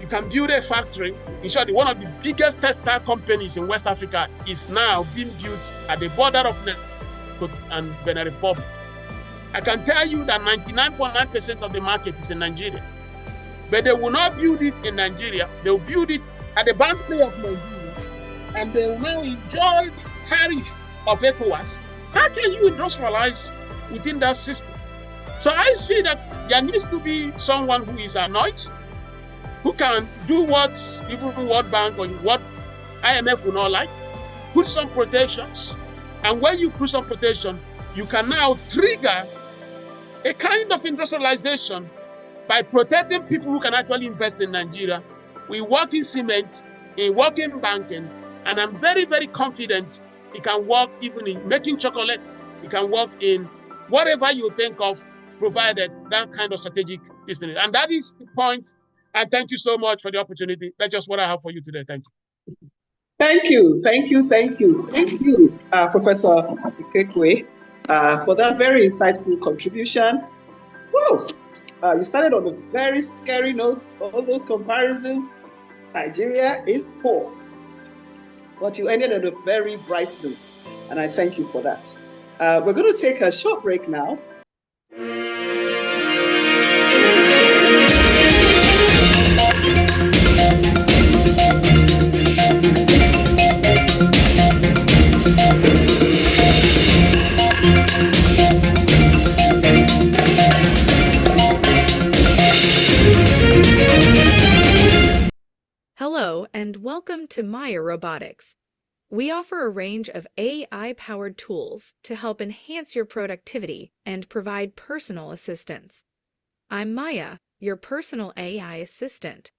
you can build a factory. In short, one of the biggest textile companies in West Africa is now being built at the border of Nigeria and Benin Republic. I can tell you that 99.9% of the market is in Nigeria. But they will not build it in Nigeria. They will build it at the boundary of Nigeria. And they will now enjoy the tariff of ECOWAS. How can you industrialize within that system? So I see that there needs to be someone who is annoyed, who can do what even World Bank or what IMF will not like, put some protections. And when you put some protection, you can now trigger a kind of industrialization by protecting people who can actually invest in Nigeria. We work in cement, we work in banking, and I'm very, very confident it can work even in making chocolates. It can work in whatever you think of provided that kind of strategic distance. And that is the point. And thank you so much for the opportunity. That's just what I have for you today. Thank you. Thank you, Professor Ikekwe, for that very insightful contribution. Whoa. You started on a very scary note, all those comparisons. Nigeria is poor. But you ended on a very bright note, and I thank you for that. We're going to take a short break now. Hello, and welcome to Maya Robotics. We offer a range of AI-powered tools to help enhance your productivity and provide personal assistance. I'm Maya, your personal AI assistant.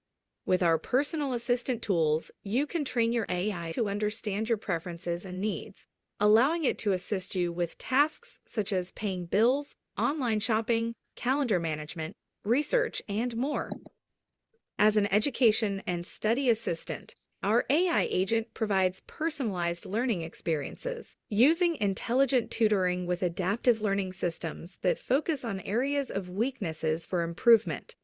With our personal assistant tools, you can train your AI to understand your preferences and needs, allowing it to assist you with tasks such as paying bills, online shopping, calendar management, research, and more. As an education and study assistant, our AI agent provides personalized learning experiences using intelligent tutoring with adaptive learning systems that focus on areas of weaknesses for improvement.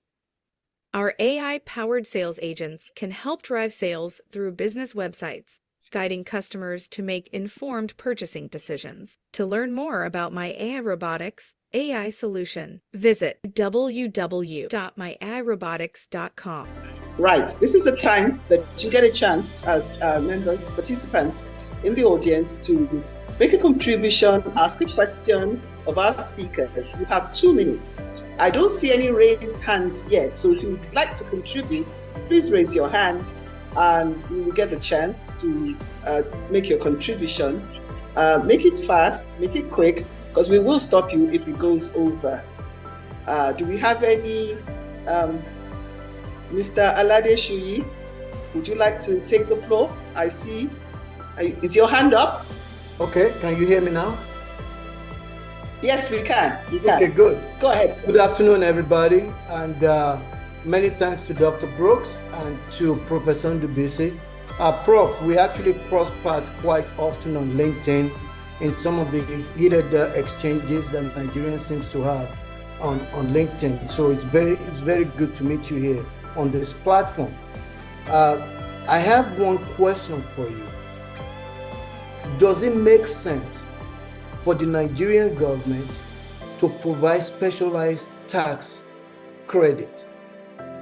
Our AI-powered sales agents can help drive sales through business websites, guiding customers to make informed purchasing decisions. To learn more about my AI Robotics AI solution, visit www.myirobotics.com. Right. This is a time that you get a chance as members, participants in the audience to make a contribution, ask a question of our speakers. You have 2 minutes. I don't see any raised hands yet, so if you would like to contribute, please raise your hand and you will get the chance to make your contribution. Make it fast, make it quick, because we will stop you if it goes over. Do we have any, Mr. Alade Shuyi, would you like to take the floor? I see, is your hand up? Okay, can you hear me now? Yes, we can. You can. Okay, good. Go ahead, sir. Good afternoon, everybody, and many thanks to Dr. Brooks and to Professor Ndubisi. Prof, we actually cross paths quite often on LinkedIn in some of the heated exchanges that Nigerians seems to have on LinkedIn. So it's very good to meet you here on this platform. I have one question for you. Does it make sense for the Nigerian government to provide specialized tax credit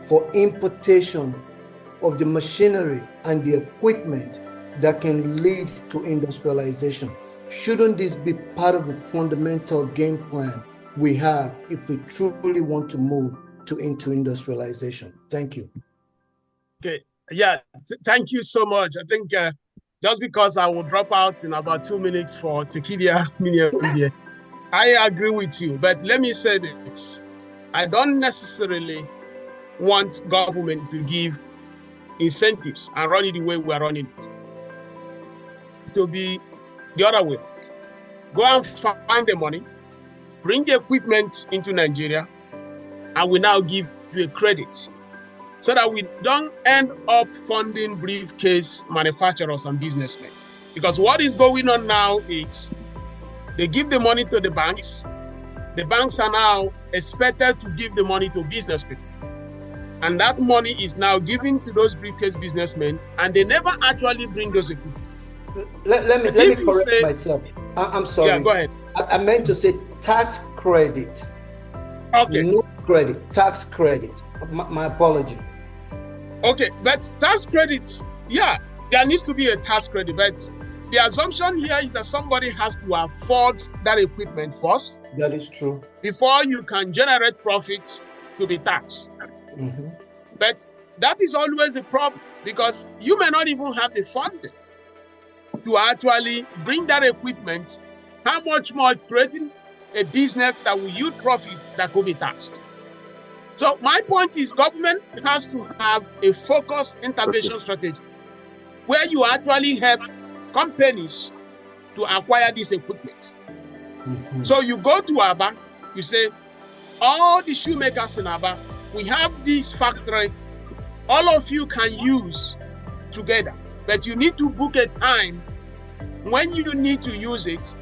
for importation of the machinery and the equipment that can lead to industrialization? Shouldn't this be part of the fundamental game plan we have if we truly want to move into industrialization? Thank you. Okay, yeah, thank you so much. I think just because I will drop out in about 2 minutes for Tekidia Media, I agree with you, but let me say this. I don't necessarily want government to give incentives and run it the way we are running it. To be the other way. Go and find the money, bring the equipment into Nigeria, and we now give you a credit so that we don't end up funding briefcase manufacturers and businessmen. Because what is going on now is they give the money to the banks. The banks are now expected to give the money to business people. And that money is now given to those briefcase businessmen, and they never actually bring those equipment. Let me correct myself. I'm sorry. Yeah, go ahead. I meant to say tax credit. Okay. No credit, tax credit. My apology. Okay, but tax credits, yeah, there needs to be a tax credit, but the assumption here is that somebody has to afford that equipment first. That is true. Before you can generate profits to be taxed. Mm-hmm. But that is always a problem because you may not even have the funding to actually bring that equipment. How much more creating a business that will yield profit that could be taxed? So my point is government has to have a focused intervention strategy where you actually help companies to acquire this equipment. Mm-hmm. So you go to our bank, you say, all the shoemakers in Aba, we have this factory all of you can use together, but you need to book a time when you need to use it,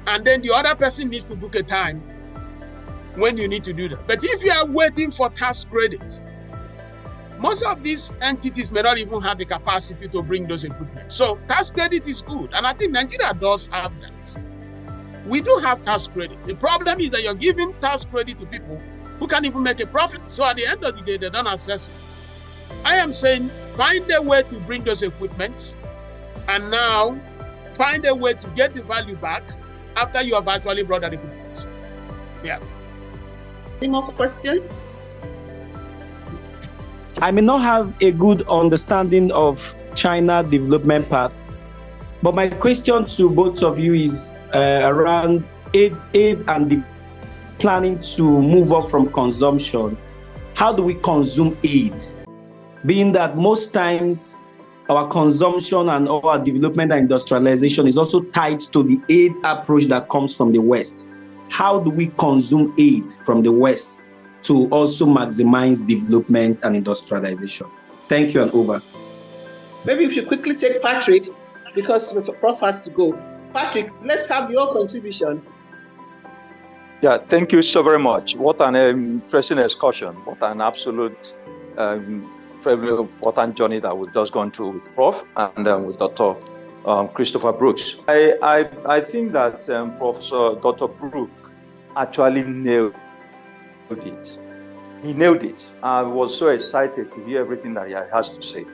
and then the other person needs to book a time when you need to do that. But if you are waiting for tax credits, most of these entities may not even have the capacity to bring those equipment. So tax credit is good, and I think Nigeria does have that. We do have tax credit. The problem is that you're giving tax credit to people who can't even make a profit. So at the end of the day, they don't assess it. I am saying find a way to bring those equipments, and now find a way to get the value back after you have actually brought that equipment. Yeah. Any more questions? I may not have a good understanding of China development path, but my question to both of you is around aid and the planning to move up from consumption. How do we consume aid? Being that most times our consumption and our development and industrialization is also tied to the aid approach that comes from the West. How do we consume aid from the West to also maximize development and industrialization? Thank you, and over. Maybe we should quickly take Patrick, because the Prof has to go. Patrick, let's have your contribution. Yeah, thank you so very much. What an interesting discussion. What an absolute very important journey that we've just gone through with Prof and with Dr. Christopher Brooks. I think that Professor Dr. Brooks actually nailed it. He nailed it. I was so excited to hear everything that he has to say.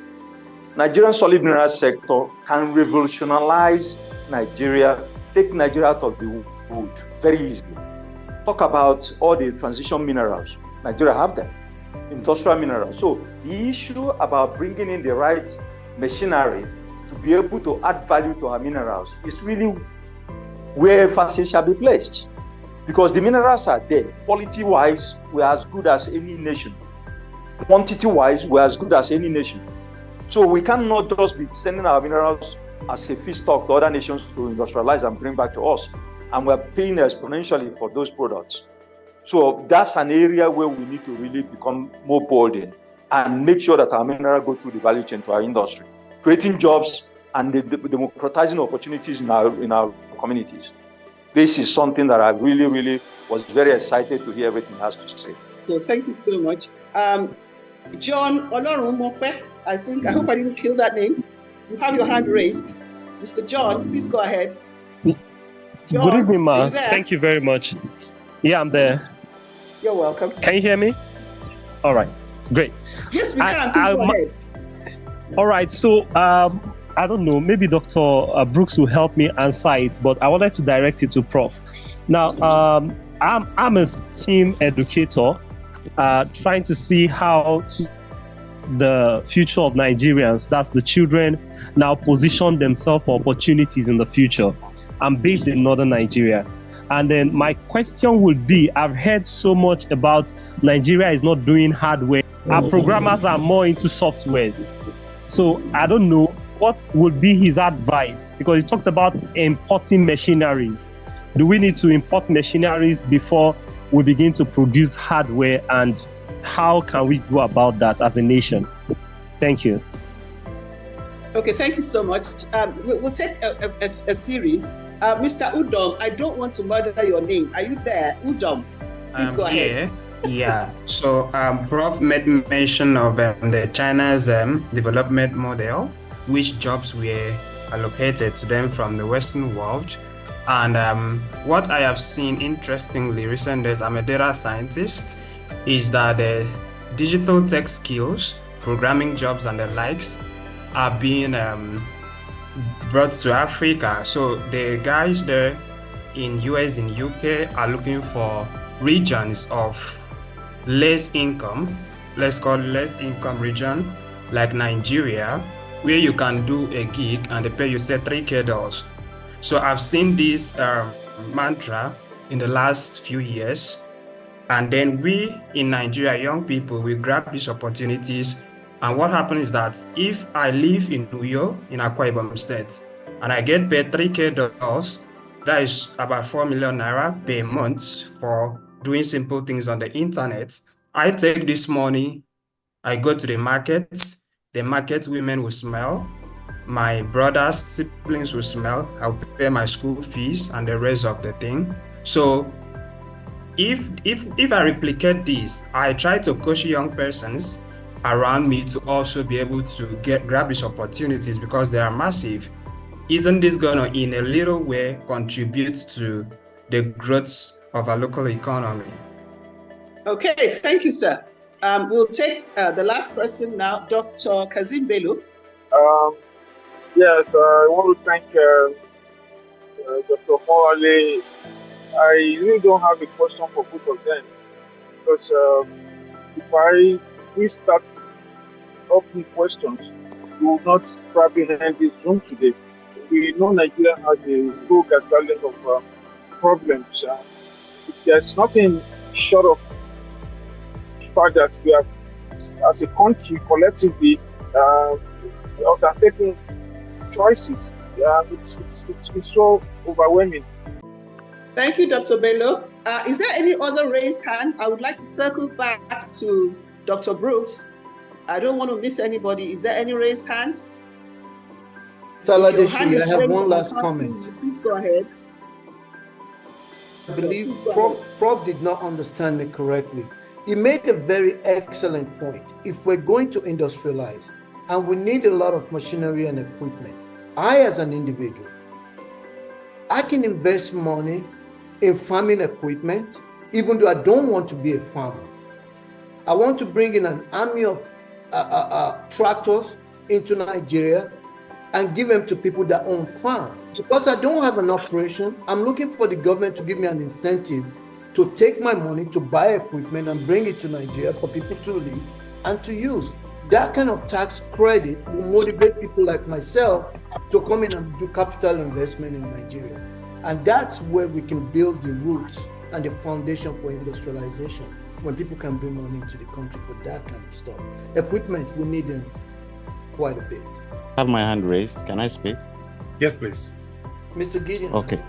Nigerian solid mineral sector can revolutionize Nigeria, take Nigeria out of the wood very easily. Talk about all the transition minerals. Nigeria have them, industrial minerals. So the issue about bringing in the right machinery to be able to add value to our minerals is really where emphasis shall be placed. Because the minerals are there. Quality-wise, we're as good as any nation. Quantity-wise, we're as good as any nation. So we cannot just be sending our minerals as a feedstock to other nations to industrialize and bring back to us. And we're paying exponentially for those products. So that's an area where we need to really become more bold in and make sure that our minerals go through the value chain to our industry, creating jobs and democratizing opportunities in our communities. This is something that I really was very excited to hear everything he has to say. So thank you so much. John Olorumope, I hope I didn't kill that name. You have your hand raised. Mr. John, please go ahead. John, good evening, Ma. Thank you very much. Yeah, I'm there. You're welcome. Can you hear me? All right, great. Yes, we can. Go ahead. All right, so I don't know, maybe Dr. Brooks will help me answer it, but I wanted to direct it to Prof. Now, I'm a STEAM educator, trying to see how the future of Nigerians, that's the children, now position themselves for opportunities in the future. I'm based in northern Nigeria. And then my question would be, I've heard so much about Nigeria is not doing hardware. Our programmers are more into softwares. So I don't know what would be his advice, because he talked about importing machineries. Do we need to import machineries before we begin to produce hardware, and how can we go about that as a nation? Thank you. Okay, thank you so much. We'll take a series. Mr. Udom, I don't want to murder your name. Are you there? Udom, please go ahead. Yeah, so Prof made mention of the China's development model, which jobs were allocated to them from the Western world. And what I have seen interestingly recent days, I'm a data scientist, is that the digital tech skills, programming jobs and the likes are being brought to Africa. So the guys there in US, in UK are looking for regions of less income, let's call less income region, like Nigeria, where you can do a gig and they pay you say $3,000. So I've seen this mantra in the last few years. And then we in Nigeria, young people, we grab these opportunities. And what happens is that if I live in New York, in Akwa Ibom State, and I get paid $3,000, that is about 4 million naira per month for doing simple things on the internet. I take this money, I go to the markets, the market women will smell, my brother's siblings will smell, I'll pay my school fees and the rest of the thing. So if I replicate this, I try to coach young persons around me to also be able to grab these opportunities because they are massive. Isn't this gonna, in a little way, contribute to the growth of our local economy? Okay, thank you, sir. We'll take the last person now, Dr. Kazim Bello. Yes, I want to thank Dr. Morale. I really don't have a question for both of them because if we start asking questions, we will not probably end this Zoom today. We know Nigeria has a rogue galleon of problems. There's nothing short of the fact that we have, as a country, collectively, undertaking choices. It's been so overwhelming. Thank you, Dr. Bello. Is there any other raised hand? I would like to circle back to Dr. Brooks. I don't want to miss anybody. Is there any raised hand? Saladeshi, I have one last comment. Please go ahead. I believe Prof did not understand me correctly. He made a very excellent point. If we're going to industrialize, and we need a lot of machinery and equipment, I, as an individual, I can invest money in farming equipment, even though I don't want to be a farmer. I want to bring in an army of tractors into Nigeria and give them to people that own farms. Because I don't have an operation, I'm looking for the government to give me an incentive to take my money to buy equipment and bring it to Nigeria for people to lease and to use. That kind of tax credit will motivate people like myself to come in and do capital investment in Nigeria. And that's where we can build the roots and the foundation for industrialization, when people can bring money into the country for that kind of stuff. Equipment, we need them quite a bit. I have my hand raised. Can I speak? Yes, please. Mr. Gideon. Okay.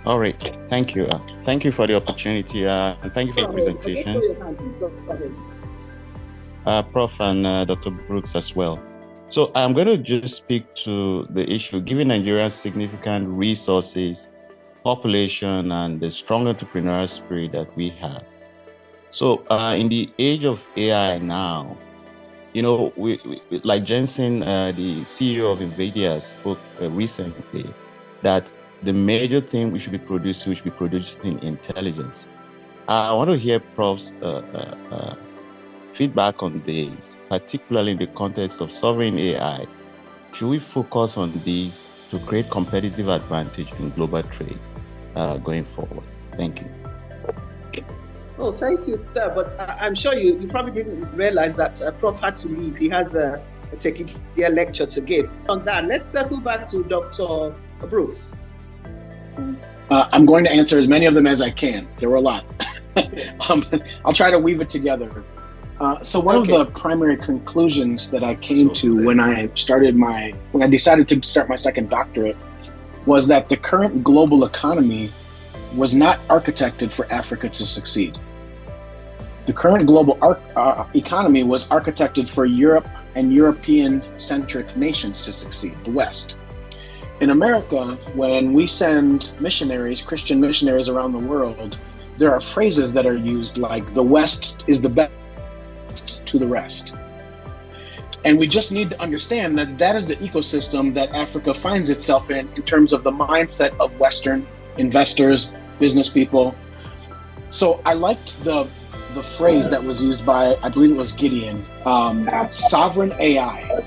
All right. Thank you. Thank you for the opportunity and thank you for the presentations. Prof and Dr. Brooks as well. So I'm going to just speak to the issue, given Nigeria's significant resources, population, and the strong entrepreneurial spirit that we have. So in the age of AI now, you know, we like Jensen, the CEO of NVIDIA, spoke recently that the major thing we should be producing intelligence. I want to hear Prof's feedback on this, particularly in the context of sovereign AI. Should we focus on these to create competitive advantage in global trade going forward? Thank you. Oh, thank you, sir. But I'm sure you probably didn't realize that Prof had to leave. He has a technical lecture to give. On that, let's circle back to Dr. Brooks. I'm going to answer as many of them as I can. There were a lot. I'll try to weave it together. So one of the primary conclusions that I came to when I decided to start my second doctorate was that the current global economy was not architected for Africa to succeed. The current global economy was architected for Europe and European-centric nations to succeed, the West. In America, when we send missionaries, Christian missionaries around the world, there are phrases that are used like, the West is the best to the rest. And we just need to understand that that is the ecosystem that Africa finds itself in terms of the mindset of Western investors, business people. So I liked the phrase that was used by, I believe it was Gideon, sovereign AI.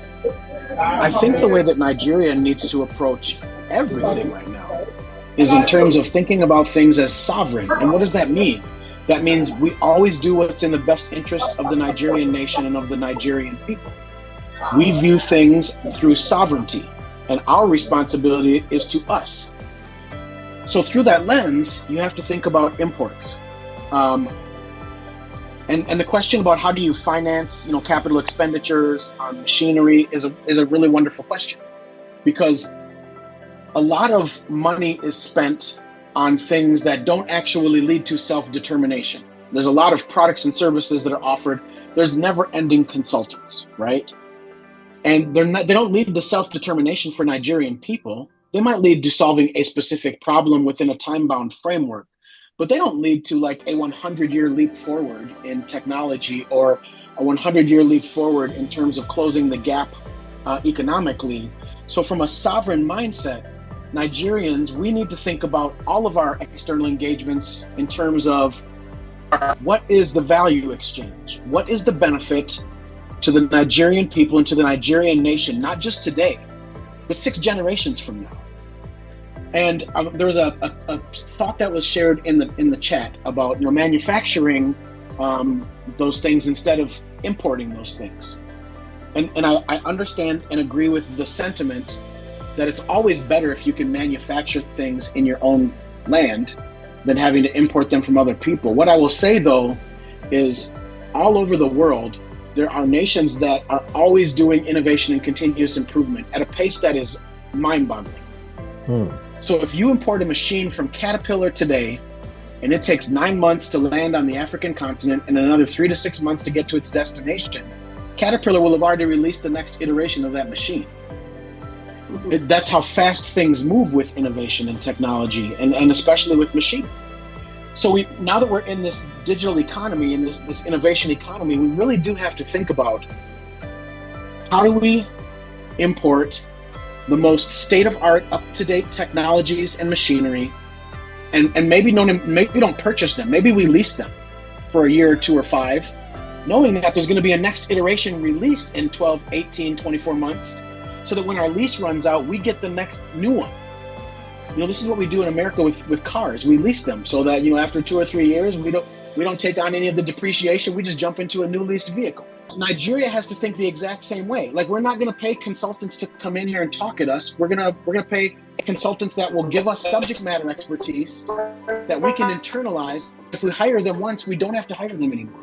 I think the way that Nigeria needs to approach everything right now is in terms of thinking about things as sovereign. And what does that mean? That means we always do what's in the best interest of the Nigerian nation and of the Nigerian people. We view things through sovereignty, and our responsibility is to us. So through that lens, you have to think about imports. And the question about how do you finance, capital expenditures on machinery is a really wonderful question, because a lot of money is spent on things that don't actually lead to self-determination. There's a lot of products and services that are offered. There's never-ending consultants, right? And they don't lead to self-determination for Nigerian people. They might lead to solving a specific problem within a time-bound framework, but they don't lead to like a 100-year leap forward in technology or a 100-year leap forward in terms of closing the gap economically. So from a sovereign mindset, Nigerians, we need to think about all of our external engagements in terms of what is the value exchange? What is the benefit to the Nigerian people and to the Nigerian nation, not just today, but 6 generations from now? And there was a thought that was shared in the chat about manufacturing those things instead of importing those things. And I understand and agree with the sentiment that it's always better if you can manufacture things in your own land than having to import them from other people. What I will say though is all over the world, there are nations that are always doing innovation and continuous improvement at a pace that is mind-boggling. So if you import a machine from Caterpillar today, and it takes 9 months to land on the African continent and another 3 to 6 months to get to its destination, Caterpillar will have already released the next iteration of that machine. That's how fast things move with innovation and technology, and especially with machinery. So now that we're in this digital economy, in this innovation economy, we really do have to think about how do we import the most state-of-art, up-to-date technologies and machinery, and maybe don't purchase them. Maybe we lease them for a year or 2 or 5, knowing that there's going to be a next iteration released in 12, 18, 24 months, so that when our lease runs out, we get the next new one. This is what we do in America with cars. We lease them so that after 2 or 3 years, we don't take on any of the depreciation. We just jump into a new leased vehicle. Nigeria has to think the exact same way. Like, we're not going to pay consultants to come in here and talk at us. We're gonna pay consultants that will give us subject matter expertise that we can internalize. If we hire them once, we don't have to hire them anymore.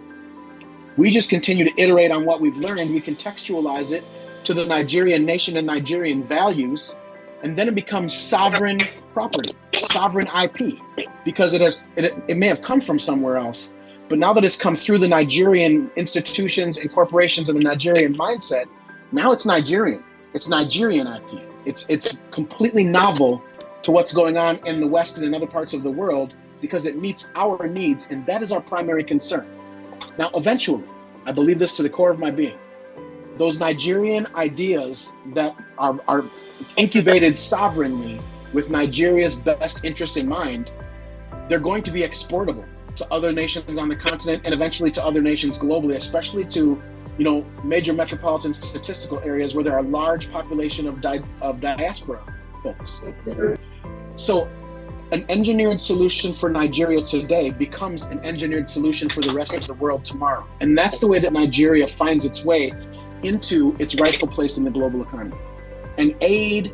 We just continue to iterate on what we've learned. We contextualize it to the Nigerian nation and Nigerian values, and then it becomes sovereign property, sovereign IP, because it may have come from somewhere else, but now that it's come through the Nigerian institutions and corporations and the Nigerian mindset, now it's Nigerian. It's Nigerian IP. It's completely novel to what's going on in the West and in other parts of the world, because it meets our needs, and that is our primary concern. Now, eventually, I believe this to the core of my being, those Nigerian ideas that are incubated sovereignly with Nigeria's best interest in mind, they're going to be exportable to other nations on the continent and eventually to other nations globally, especially to major metropolitan statistical areas where there are large population of diaspora folks. So an engineered solution for Nigeria today becomes an engineered solution for the rest of the world tomorrow. And that's the way that Nigeria finds its way into its rightful place in the global economy. And aid,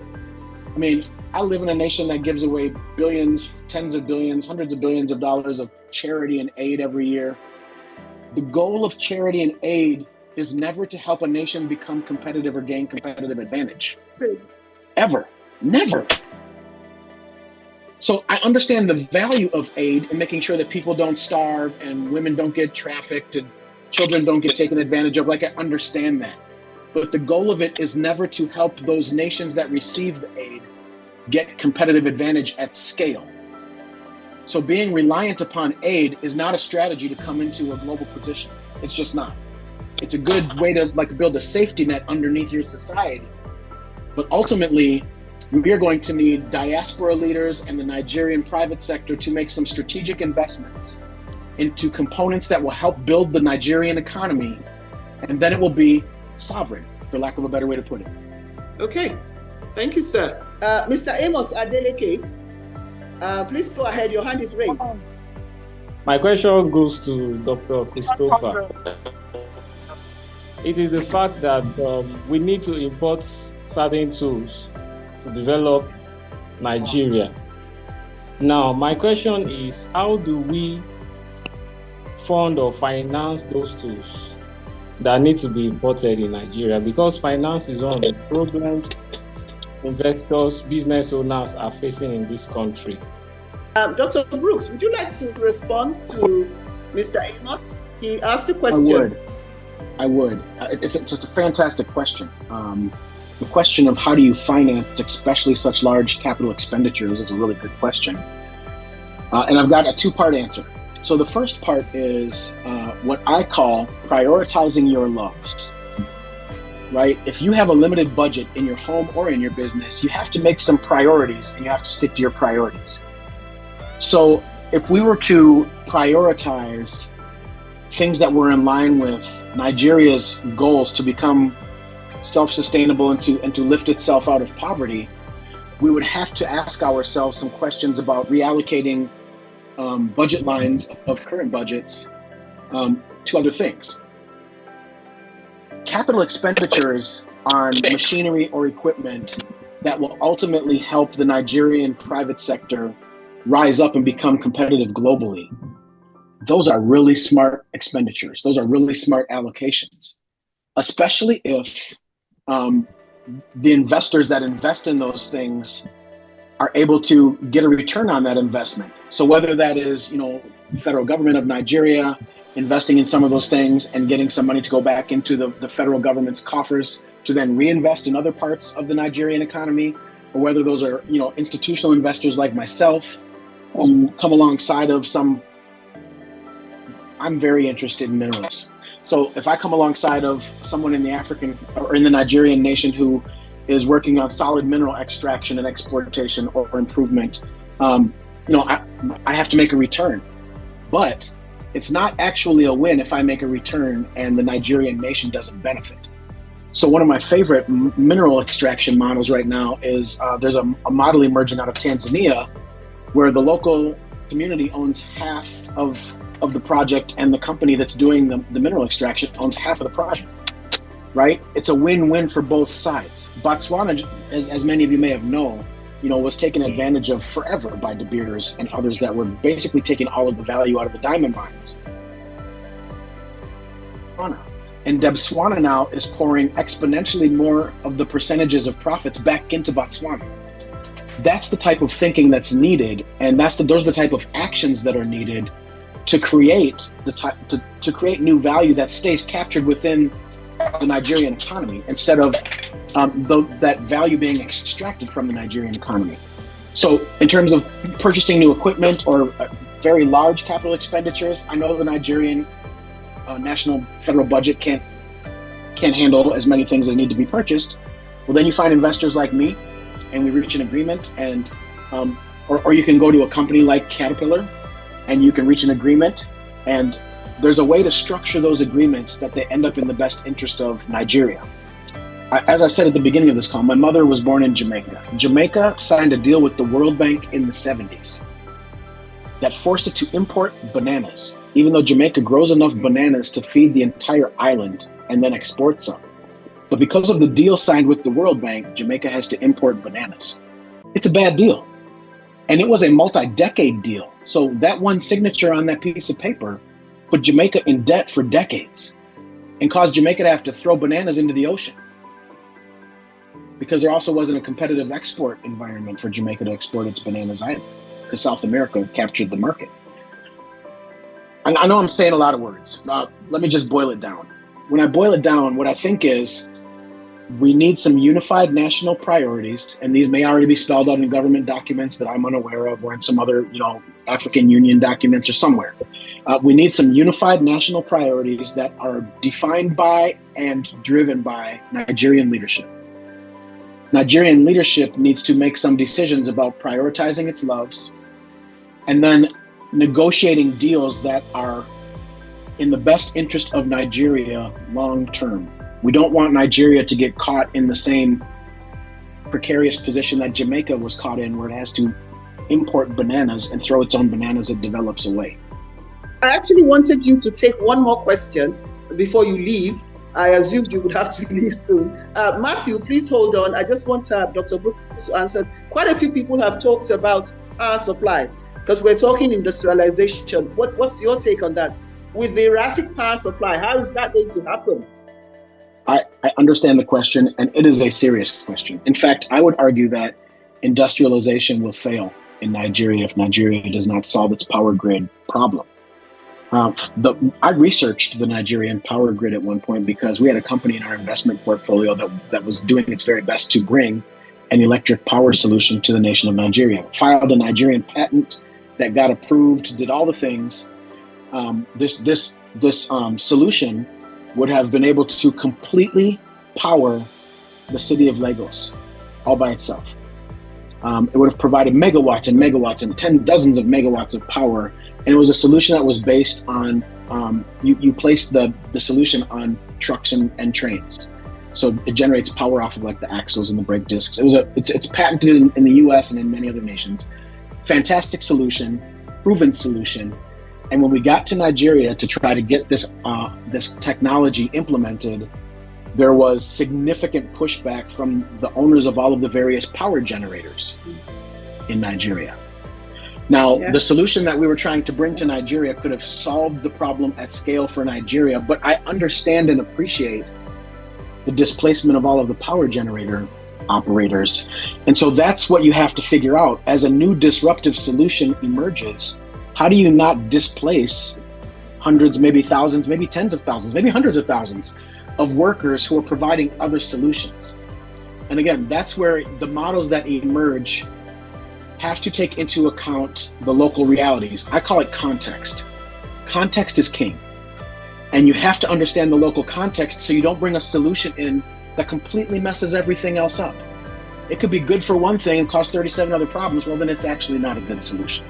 I live in a nation that gives away billions, tens of billions, hundreds of billions of dollars of charity and aid every year. The goal of charity and aid is never to help a nation become competitive or gain competitive advantage. Ever. Never. So I understand the value of aid and making sure that people don't starve and women don't get trafficked and children don't get taken advantage of. Like, I understand that. But the goal of it is never to help those nations that receive the aid get competitive advantage at scale. So being reliant upon aid is not a strategy to come into a global position. It's just not. It's a good way to build a safety net underneath your society. But ultimately, we are going to need diaspora leaders and the Nigerian private sector to make some strategic investments into components that will help build the Nigerian economy, and then it will be sovereign, for lack of a better way to put it. Okay, thank you, sir. Mr. Amos Adeleke, please go ahead, your hand is raised. My question goes to Dr. Christopher. It is the fact that we need to import certain tools to develop Nigeria. Now, my question is, how do we fund or finance those tools that need to be imported in Nigeria? Because finance is one of the problems investors, business owners are facing in this country. Dr. Brooks, would you like to respond to Mr. Amos, he asked a question. I would. It's a fantastic question. The question of how do you finance, especially such large capital expenditures, is a really good question. And I've got a two-part answer. So the first part is what I call prioritizing your loves, right? If you have a limited budget in your home or in your business, you have to make some priorities and you have to stick to your priorities. So if we were to prioritize things that were in line with Nigeria's goals to become self-sustainable and to lift itself out of poverty, we would have to ask ourselves some questions about reallocating budget lines of current budgets to other things. Capital expenditures on machinery or equipment that will ultimately help the Nigerian private sector rise up and become competitive globally. Those are really smart expenditures. Those are really smart allocations, especially if the investors that invest in those things are able to get a return on that investment. So whether that is, federal government of Nigeria investing in some of those things and getting some money to go back into the federal government's coffers to then reinvest in other parts of the Nigerian economy, or whether those are, institutional investors like myself who come alongside of some. I'm very interested in minerals. So if I come alongside of someone in the African or in the Nigerian nation who is working on solid mineral extraction and exportation or improvement, I have to make a return. But it's not actually a win if I make a return and the Nigerian nation doesn't benefit. So one of my favorite mineral extraction models right now is there's a model emerging out of Tanzania where the local community owns half of the project and the company that's doing the mineral extraction owns half of the project, right? It's a win-win for both sides. Botswana, as many of you may have known, was taken advantage of forever by De Beers and others that were basically taking all of the value out of the diamond mines. And Botswana now is pouring exponentially more of the percentages of profits back into Botswana. That's the type of thinking that's needed, and those are the type of actions that are needed to create to create new value that stays captured within the Nigerian economy instead of that value being extracted from the Nigerian economy. So in terms of purchasing new equipment or very large capital expenditures, I know the Nigerian national federal budget can't handle as many things as need to be purchased. Well, then you find investors like me and we reach an agreement, and or you can go to a company like Caterpillar and you can reach an agreement, and there's a way to structure those agreements that they end up in the best interest of Nigeria. As I said at the beginning of this call, my mother was born in Jamaica. Jamaica signed a deal with the World Bank in the 70s that forced it to import bananas, even though Jamaica grows enough bananas to feed the entire island and then export some. But because of the deal signed with the World Bank, Jamaica has to import bananas. It's a bad deal. And it was a multi-decade deal. So that one signature on that piece of paper put Jamaica in debt for decades and caused Jamaica to have to throw bananas into the ocean, because there also wasn't a competitive export environment for Jamaica to export its bananas either, because South America captured the market. And I know I'm saying a lot of words. Let me just boil it down. When I boil it down, what I think is we need some unified national priorities, and these may already be spelled out in government documents that I'm unaware of, or in some other, African Union documents or somewhere. We need some unified national priorities that are defined by and driven by Nigerian leadership. Nigerian leadership needs to make some decisions about prioritizing its loves and then negotiating deals that are in the best interest of Nigeria long term. We don't want Nigeria to get caught in the same precarious position that Jamaica was caught in, where it has to import bananas and throw its own bananas it develops away. I actually wanted you to take one more question before you leave. I assumed you would have to leave soon. Matthew, please hold on. I just want Dr. Brooks to answer. Quite a few people have talked about power supply, because we're talking industrialization. What's your take on that? With the erratic power supply, how is that going to happen? I understand the question, and it is a serious question. In fact, I would argue that industrialization will fail in Nigeria if Nigeria does not solve its power grid problem. I researched the Nigerian power grid at one point because we had a company in our investment portfolio that was doing its very best to bring an electric power solution to the nation of Nigeria. Filed a Nigerian patent that got approved, did all the things. This solution would have been able to completely power the city of Lagos all by itself. It would have provided megawatts and megawatts and dozens of megawatts of power. And it was a solution that was based on, you place the solution on trucks and trains. So it generates power off of like the axles and the brake discs. It's patented in the US and in many other nations. Fantastic solution, proven solution. And when we got to Nigeria to try to get this technology implemented, there was significant pushback from the owners of all of the various power generators in Nigeria. Now, the solution that we were trying to bring to Nigeria could have solved the problem at scale for Nigeria, but I understand and appreciate the displacement of all of the power generator operators. And so that's what you have to figure out. As a new disruptive solution emerges, how do you not displace hundreds, maybe thousands, maybe tens of thousands, maybe hundreds of thousands of workers who are providing other solutions? And again, that's where the models that emerge have to take into account the local realities. I call it context. Context is king. And you have to understand the local context so you don't bring a solution in that completely messes everything else up. It could be good for one thing and cause 37 other problems. Well, then it's actually not a good solution.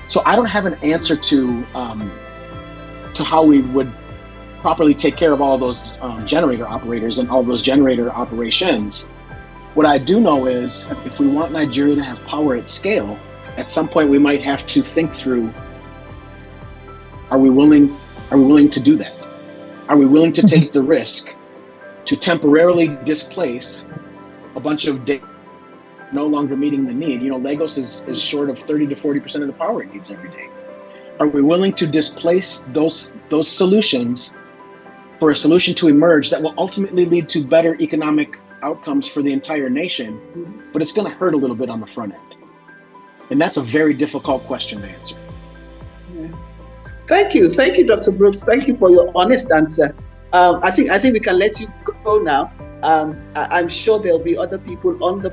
So I don't have an answer to how we would properly take care of all those generator operators and all those generator operations. What I do know is if we want Nigeria to have power at scale, at some point we might have to think through, are we willing to do that? Are we willing to take the risk to temporarily displace a bunch of data no longer meeting the need? You know, Lagos is short of 30 to 40% of the power it needs every day. Are we willing to displace those solutions for a solution to emerge that will ultimately lead to better economic outcomes for the entire nation, but it's going to hurt a little bit on the front end? And that's a very difficult question to answer. Yeah. Thank you, Dr. Brooks. Thank you for your honest answer. I think we can let you go now. I'm sure there'll be other people on the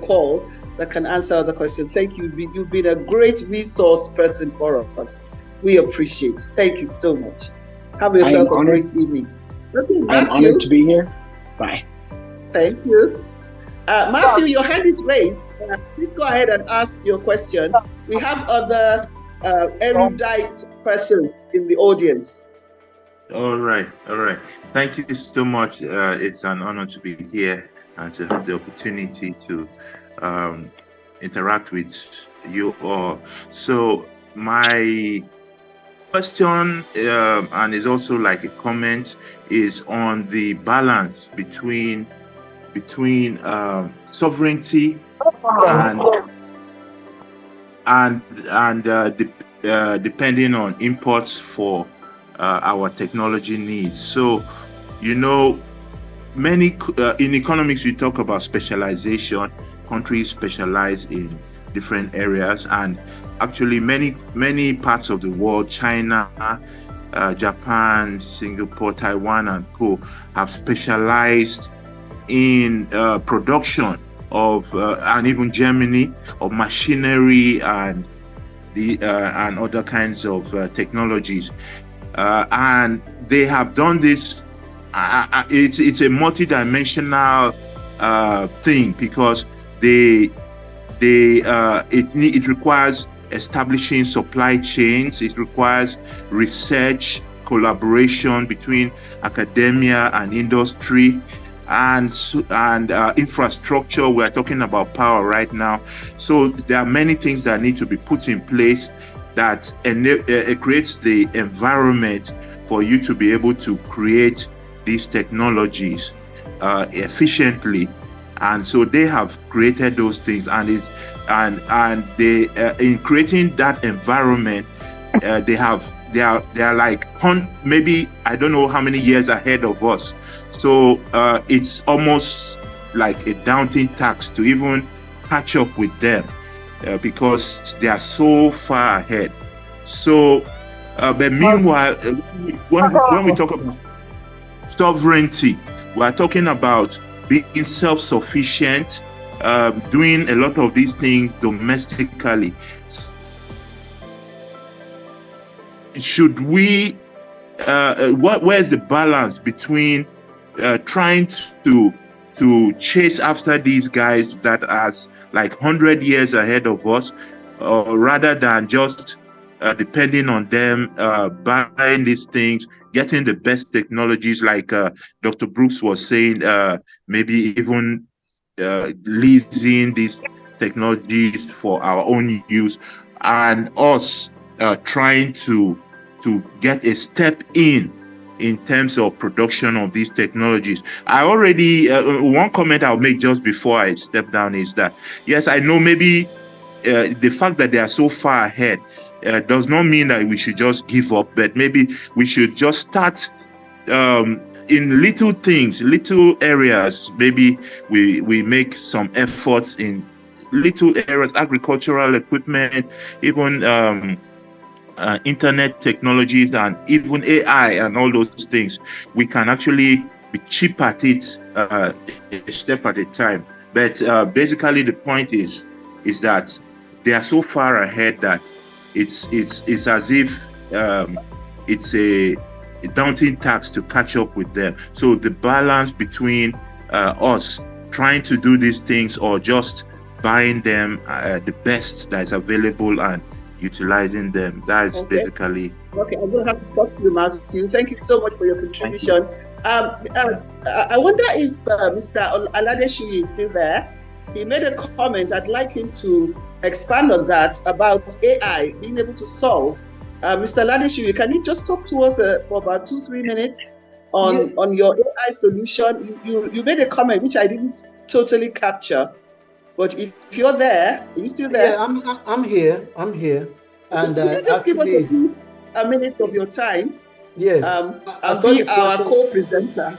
call that can answer other questions. Thank you. You've been a great resource person for us. We appreciate it. Thank you so much. Have yourself a great evening. I'm honored to be here. Bye. Thank you. Matthew, your hand is raised. Please go ahead and ask your question. We have other erudite persons in the audience. All right. Thank you so much. It's an honor to be here and to have the opportunity to interact with you all. So my question, and is also like a comment, is on the balance between sovereignty and depending on imports for our technology needs. So, you know, many in economics we talk about specialization. Countries specialize in different areas, and actually many parts of the world, China, Japan, Singapore, Taiwan, and co, have specialized in production of and even Germany, of machinery and other kinds of technologies, and they have done this. It's a multi-dimensional thing, because it requires establishing supply chains. It requires research, collaboration between academia and industry, and infrastructure. We're talking about power right now. So there are many things that need to be put in place that creates the environment for you to be able to create these technologies efficiently. And so they have created those things, and they in creating that environment, they are like maybe I don't know how many years ahead of us. So it's almost like a daunting task to even catch up with them, because they are so far ahead. So, but meanwhile, when we talk about sovereignty, we are talking about being self-sufficient, doing a lot of these things domestically. Should we, where's the balance between trying to chase after these guys that are like 100 years ahead of us, rather than just depending on them, buying these things, getting the best technologies, like Dr. Brooks was saying, maybe even leasing these technologies for our own use, and us trying to get a step in terms of production of these technologies. I already, one comment I'll make just before I step down is that, yes, I know maybe the fact that they are so far ahead does not mean that we should just give up, but maybe we should just start in little things, little areas. Maybe we make some efforts in little areas, agricultural equipment, even internet technologies, and even AI and all those things. We can actually be cheap at it, a step at a time. But basically the point is that they are so far ahead that it's as if it's a daunting task to catch up with them. So the balance between us trying to do these things or just buying them the best that is available and utilizing them, that is basically. Okay, I'm going to have to stop you, Matthew. Thank you so much for your contribution. I wonder if Mr. Aladeshi is still there. He made a comment. I'd like him to expand on that about AI being able to solve. Mr. Aladeshi, can you just talk to us for about 2-3 minutes on your AI solution? You made a comment which I didn't totally capture. But if you're there, are you still there? Yeah, I'm here. And could you just give us a few minutes of your time? Yes. I'll be our co-presenter.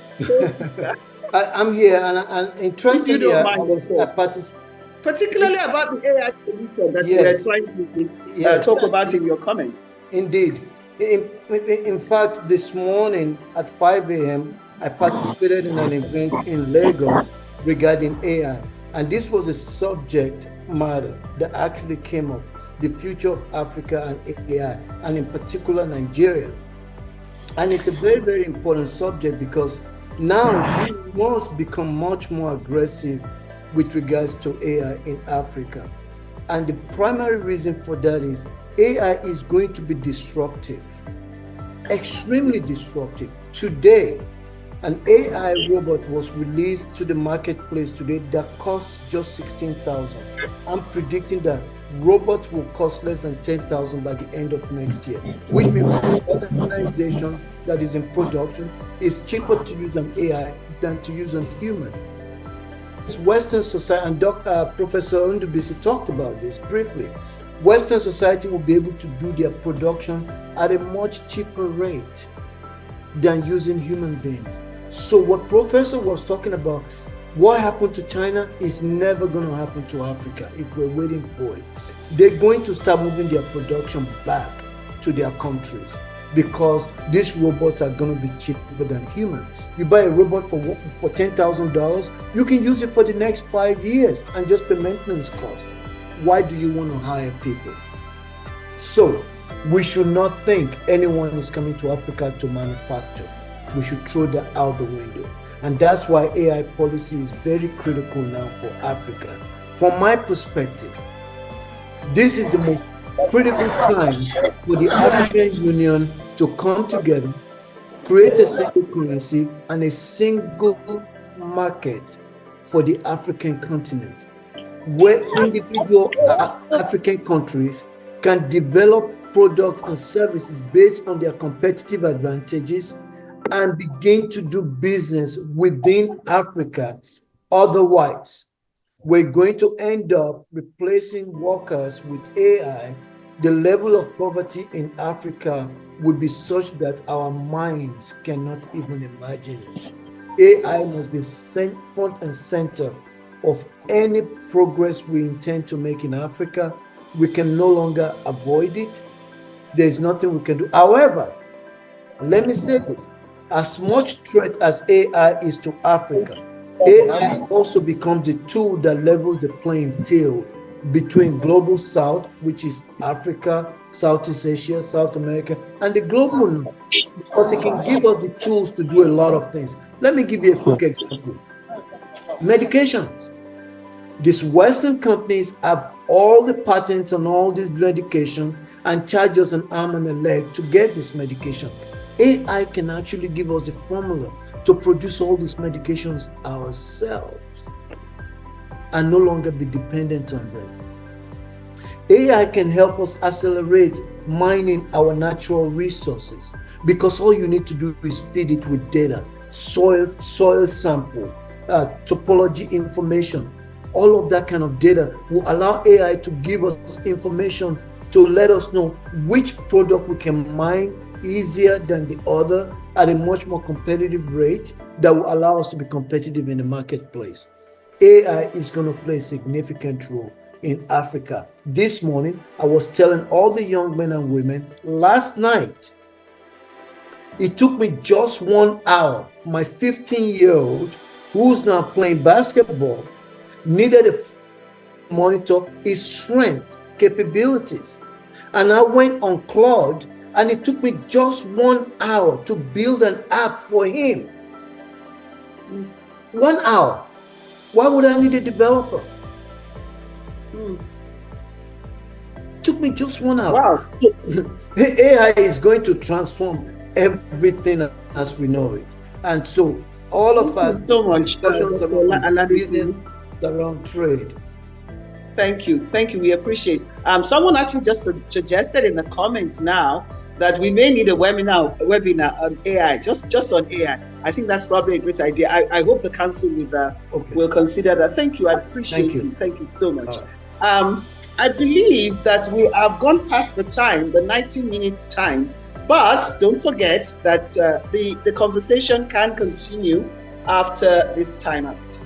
I'm here, and interestingly, I participate. Particularly about the AI solution that you were trying to talk about in your comments. Indeed. In fact, this morning at 5 a.m., I participated in an event in Lagos regarding AI. And this was a subject matter that actually came up, the future of Africa and AI, and in particular Nigeria. And it's a very, very important subject because now we must become much more aggressive with regards to AI in Africa. And the primary reason for that is AI is going to be disruptive, extremely disruptive. Today, an AI robot was released to the marketplace today that costs just 16,000. I'm predicting that robots will cost less than 10,000 by the end of next year, which means the organization that is in production is cheaper to use an AI than to use a human. Western society, and Professor Ndubisi talked about this briefly, Western society will be able to do their production at a much cheaper rate than using human beings. So what Professor was talking about, what happened to China is never going to happen to Africa if we're waiting for it. They're going to start moving their production back to their countries because these robots are going to be cheaper than human. You buy a robot for $10,000, you can use it for the next 5 years and just pay maintenance cost. Why do you want to hire people? So we should not think anyone is coming to Africa to manufacture. We should throw that out the window. And that's why AI policy is very critical now for Africa. From my perspective, this is the most critical time for the African Union to come together, create a single currency and a single market for the African continent, where individual African countries can develop products and services based on their competitive advantages and begin to do business within Africa. Otherwise, we're going to end up replacing workers with AI. The level of poverty in Africa will be such that our minds cannot even imagine it. AI must be front and center of any progress we intend to make in Africa. We can no longer avoid it. there's nothing we can do. However, let me say this, as much threat as AI is to Africa, AI also becomes the tool that levels the playing field between global south, which is Africa, Southeast Asia, South America, and the global north, because it can give us the tools to do a lot of things. Let me give you a quick example. Medications. These Western companies have all the patents on all this medication and charge us an arm and a leg to get this medication. AI can actually give us a formula to produce all these medications ourselves and no longer be dependent on them. AI can help us accelerate mining our natural resources, because all you need to do is feed it with data, soil sample, topology information. All of that kind of data will allow AI to give us information to let us know which product we can mine easier than the other at a much more competitive rate that will allow us to be competitive in the marketplace. AI is going to play a significant role in Africa. This morning, I was telling all the young men and women, last night, it took me just 1 hour. My 15-year-old, who's now playing basketball, needed a monitor his strength, capabilities. And I went on Claude, and it took me just 1 hour to build an app for him. 1 hour. Why would I need a developer? Took me just 1 hour. Wow. AI is going to transform everything as we know it. And so all of us so much discussions around business, around trade. Thank you. We appreciate. Someone actually just suggested in the comments now that we may need a webinar on AI, just on AI. I think that's probably a great idea. I hope the council will consider that. Thank you. I appreciate you. Thank you so much. I believe that we have gone past the time, the 90-minute time, but don't forget that the conversation can continue after this timeout.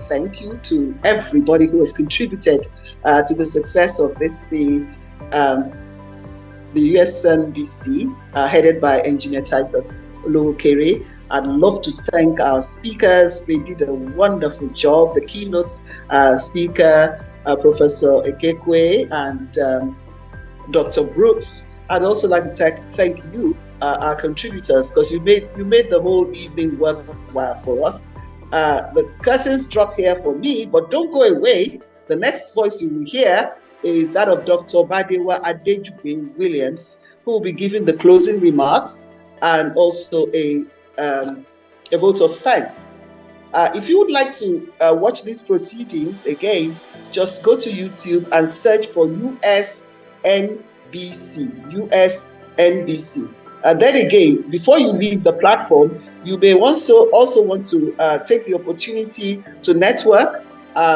Thank you to everybody who has contributed to the success of this, the USNBC, headed by Engineer Titus Olowokere. I'd love to thank our speakers. They did a wonderful job. The keynote speaker, Professor Ekekwe, and Dr. Brooks. I'd also like to thank you, our contributors, because you made the whole evening worthwhile for us. The curtains drop here for me, but don't go away. The next voice you will hear is that of Dr. Badewa Adejugbe Williams, who will be giving the closing remarks and also a vote of thanks. If you would like to watch these proceedings again, just go to YouTube and search for USNBC. And then again, before you leave the platform, you may also want to take the opportunity to network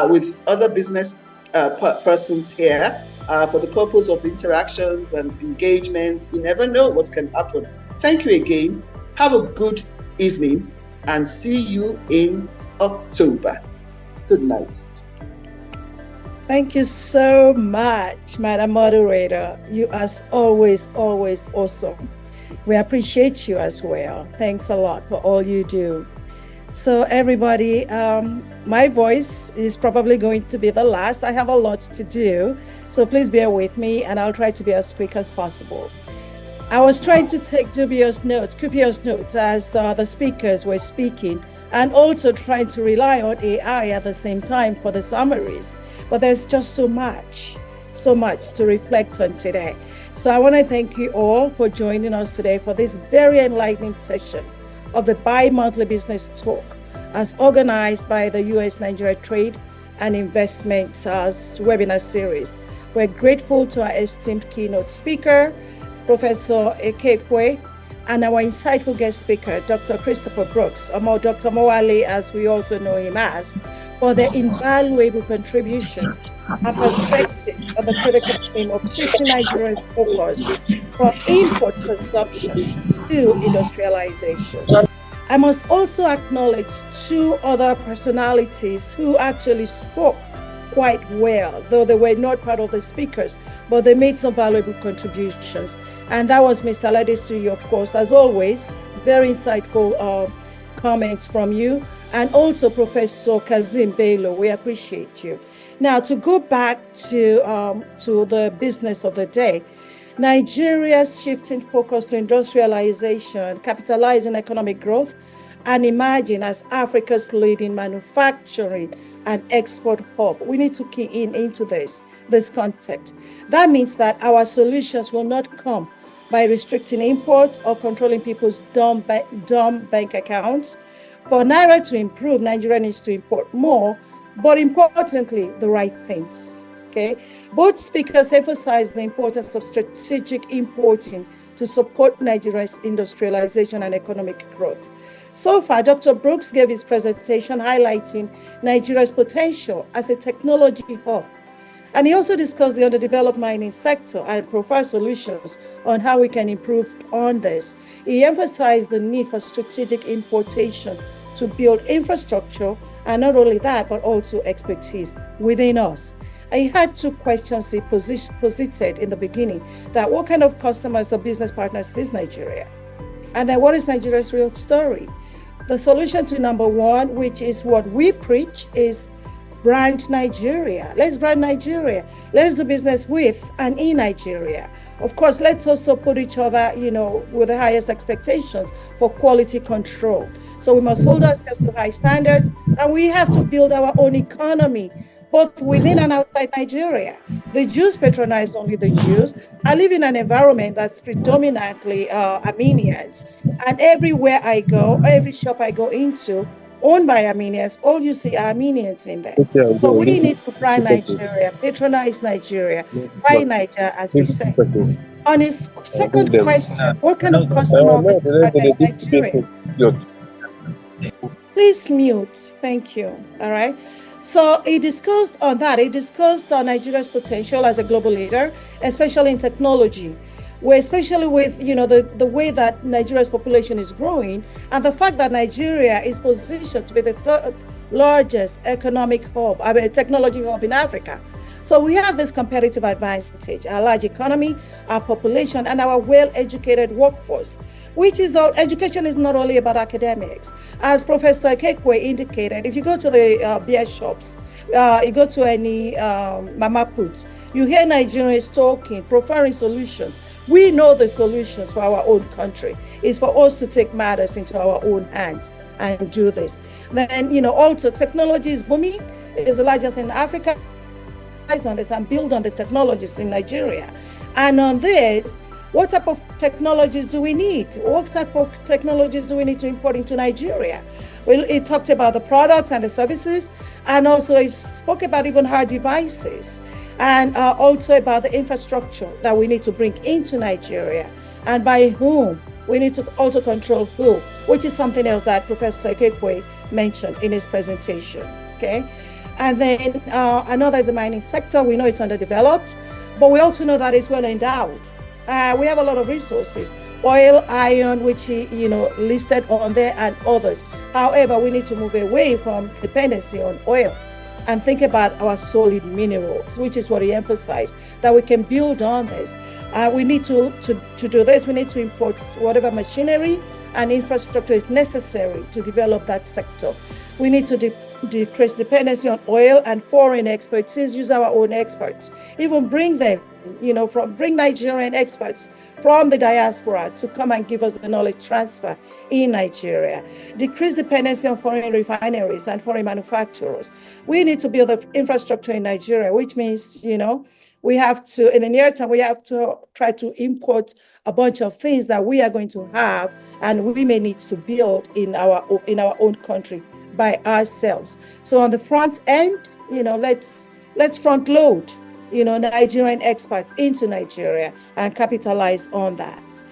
with other business persons here for the purpose of interactions and engagements. You never know what can happen. Thank you again. Have a good evening and see you in October. Good night. Thank you so much, Madam Moderator. You as always awesome. We appreciate you as well. Thanks a lot for all you do. So everybody, my voice is probably going to be the last. I have a lot to do, so please bear with me and I'll try to be as quick as possible. I was trying to take copious notes as the speakers were speaking, and also trying to rely on AI at the same time for the summaries. But there's just so much to reflect on today. So I want to thank you all for joining us today for this very enlightening session of the bi-monthly business talk as organized by the U.S.-Nigeria Trade and Investment webinar series. We're grateful to our esteemed keynote speaker, Professor Ekekwe, and our insightful guest speaker, Dr. Christopher Brooks, or Dr. Moale, as we also know him as, for their invaluable contributions and perspective on the critical theme of shifting Nigeria's focus from import consumption to industrialization. I must also acknowledge two other personalities who actually spoke quite well, though they were not part of the speakers, but they made some valuable contributions. And that was Mr. Ladisuyi, of course, as always, very insightful comments from you, and also Professor Kazim Bello. We appreciate you. Now, to go back to the business of the day, Nigeria's shifting focus to industrialization, capitalizing economic growth, and emerging as Africa's leading manufacturing and export hub. We need to key into this concept. That means that our solutions will not come by restricting import or controlling people's dumb bank accounts. For Naira to improve, Nigeria needs to import more, but importantly, the right things. Okay. Both speakers emphasized the importance of strategic importing to support Nigeria's industrialization and economic growth. So far, Dr. Brooks gave his presentation highlighting Nigeria's potential as a technology hub. And he also discussed the underdeveloped mining sector and provided solutions on how we can improve on this. He emphasized the need for strategic importation to build infrastructure, and not only that, but also expertise within us. I had two questions he posited in the beginning, that what kind of customers or business partners is Nigeria? And then what is Nigeria's real story? The solution to number one, which is what we preach, is brand Nigeria. Let's brand Nigeria. Let's do business with and in Nigeria. Of course, let's also put each other, with the highest expectations for quality control. So we must hold ourselves to high standards, and we have to build our own economy, both within and outside Nigeria. The Jews patronize only the Jews. I live in an environment that's predominantly Armenians. And everywhere I go, every shop I go into, owned by Armenians, all you see are Armenians in there. So we need to brand Nigeria, patronize Nigeria, buy Nigeria, as we say. On his second question, what kind of customer is Nigeria? Please mute. Thank you. All right. So he discussed on that. He discussed on Nigeria's potential as a global leader, especially in technology, where especially with the way that Nigeria's population is growing, and the fact that Nigeria is positioned to be the third largest economic hub, technology hub in Africa. So we have this competitive advantage: our large economy, our population, and our well-educated workforce. Which is all, education is not only about academics. As Professor Ekekwe indicated, if you go to the beer shops, you go to any mama puts, you hear Nigerians talking, proffering solutions. We know the solutions for our own country. It's for us to take matters into our own hands and do this. Then, also technology is booming. It is the largest in Africa. On this and build on the technologies in Nigeria. And on this, what type of technologies do we need? What type of technologies do we need to import into Nigeria? Well, it talked about the products and the services, and also it spoke about even hard devices, and also about the infrastructure that we need to bring into Nigeria, and by whom. We need to also control who, which is something else that Professor Ekekwe mentioned in his presentation. Okay. And then another is the mining sector. We know it's underdeveloped, but we also know that it's well endowed. We have a lot of resources, oil, iron, which listed on there, and others. However, we need to move away from dependency on oil and think about our solid minerals, which is what he emphasized, that we can build on this. We need to do this. We need to import whatever machinery and infrastructure is necessary to develop that sector. We need to decrease dependency on oil and foreign expertise, use our own experts, even bring them, bring Nigerian experts from the diaspora to come and give us the knowledge transfer in Nigeria. Decrease dependency on foreign refineries and foreign manufacturers. We need to build the infrastructure in Nigeria, which means, we have to, in the near term, we have to try to import a bunch of things that we are going to have and we may need to build in our own country by ourselves. So on the front end, let's front load, Nigerian experts into Nigeria and capitalize on that.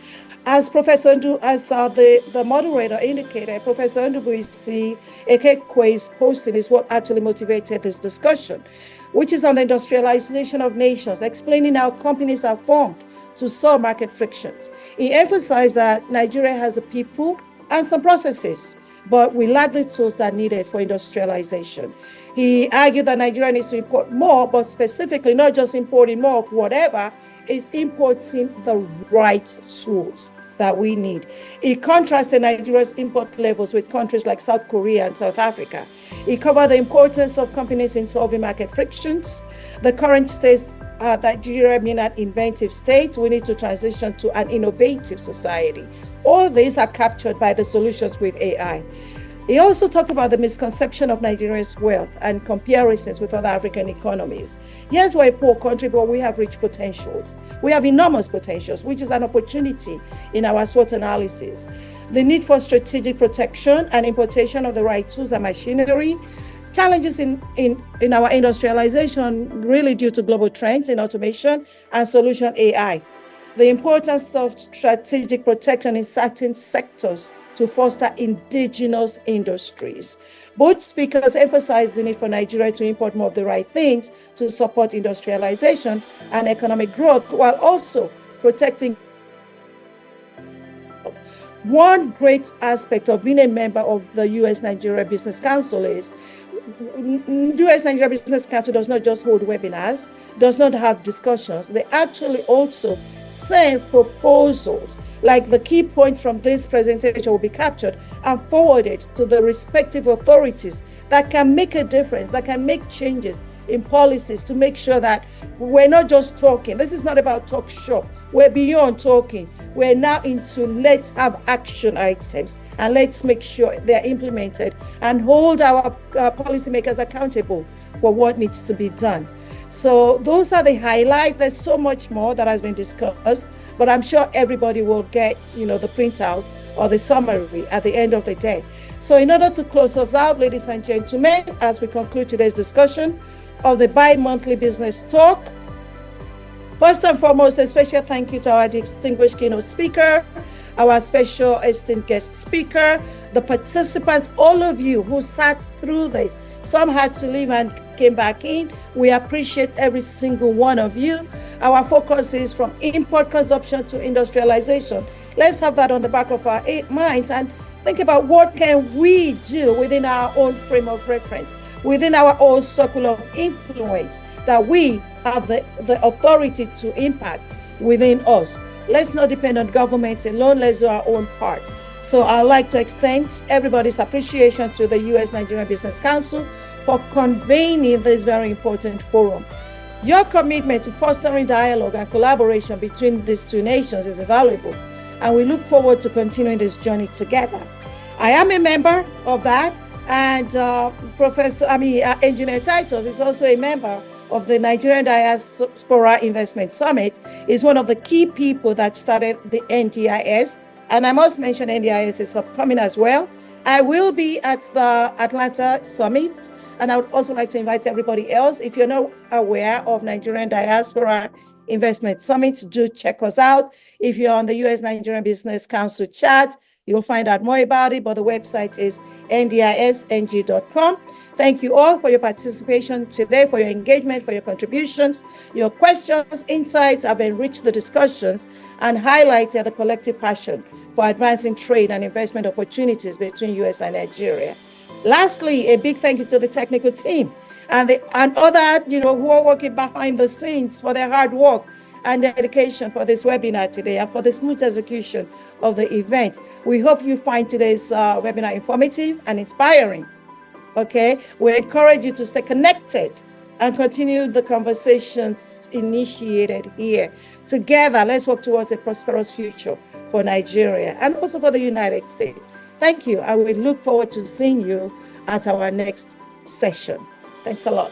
As the moderator indicated, Professor Ndubuisi Ekekwe's posting is what actually motivated this discussion, which is on the industrialization of nations, explaining how companies are formed to solve market frictions. He emphasized that Nigeria has the people and some processes, but we lack the tools that are needed for industrialization. He argued that Nigeria needs to import more, but specifically not just importing more of whatever, is importing the right tools that we need. He contrasted Nigeria's import levels with countries like South Korea and South Africa. He covered the importance of companies in solving market frictions, the current state Nigeria being an inventive state. We need to transition to an innovative society. All these are captured by the solutions with AI. He also talked about the misconception of Nigeria's wealth and comparisons with other African economies. Yes, we're a poor country, but we have rich potentials. We have enormous potentials, which is an opportunity in our SWOT analysis. The need for strategic protection and importation of the right tools and machinery. Challenges in our industrialization really due to global trends in automation and solution AI. The importance of strategic protection in certain sectors to foster indigenous industries. Both speakers emphasized the need for Nigeria to import more of the right things to support industrialization and economic growth, while also protecting. One great aspect of being a member of the U.S.-Nigeria Business Council is U.S.-Nigeria Business Council does not just hold webinars, does not have discussions. They actually also send proposals, like the key points from this presentation will be captured and forwarded to the respective authorities that can make a difference, that can make changes in policies to make sure that we're not just talking. This is not about talk shop. We're beyond talking. We're now into let's have action items and let's make sure they're implemented and hold our policymakers accountable for what needs to be done. So those are the highlights. There's so much more that has been discussed, but I'm sure everybody will get, the printout or the summary at the end of the day. So in order to close us out, ladies and gentlemen, as we conclude today's discussion of the bi-monthly business talk, first and foremost, a special thank you to our distinguished keynote speaker, our special esteemed guest speaker, the participants, all of you who sat through this. Some had to leave and came back in. We appreciate every single one of you. Our focus is from import consumption to industrialization. Let's have that on the back of our minds and think about what can we do within our own frame of reference, within our own circle of influence, that we have the authority to impact within us. Let's not depend on government alone. Let's do our own part. So I'd like to extend everybody's appreciation to the U.S.-Nigeria Business Council for convening this very important forum. Your commitment to fostering dialogue and collaboration between these two nations is invaluable, and we look forward to continuing this journey together. I am a member of that, and Engineer Titus is also a member of the Nigerian Diaspora Investment Summit. Is one of the key people that started the NDIS, and I must mention NDIS is upcoming as well. I will be at the Atlanta Summit, and I would also like to invite everybody else. If you're not aware of Nigerian Diaspora Investment Summit, do check us out. If you're on the U.S. Nigerian Business Council chat, You'll find out more about it, but the website is ndisng.com. Thank you all for your participation today, for your engagement, for your contributions. Your questions, insights have enriched the discussions and highlighted the collective passion for advancing trade and investment opportunities between US and Nigeria. Lastly, a big thank you to the technical team and other, who are working behind the scenes for their hard work and dedication for this webinar today and for the smooth execution of the event. We hope you find today's webinar informative and inspiring. Okay, we encourage you to stay connected and continue the conversations initiated here. Together, let's work towards a prosperous future for Nigeria and also for the United States. Thank you. I will look forward to seeing you at our next session. Thanks a lot.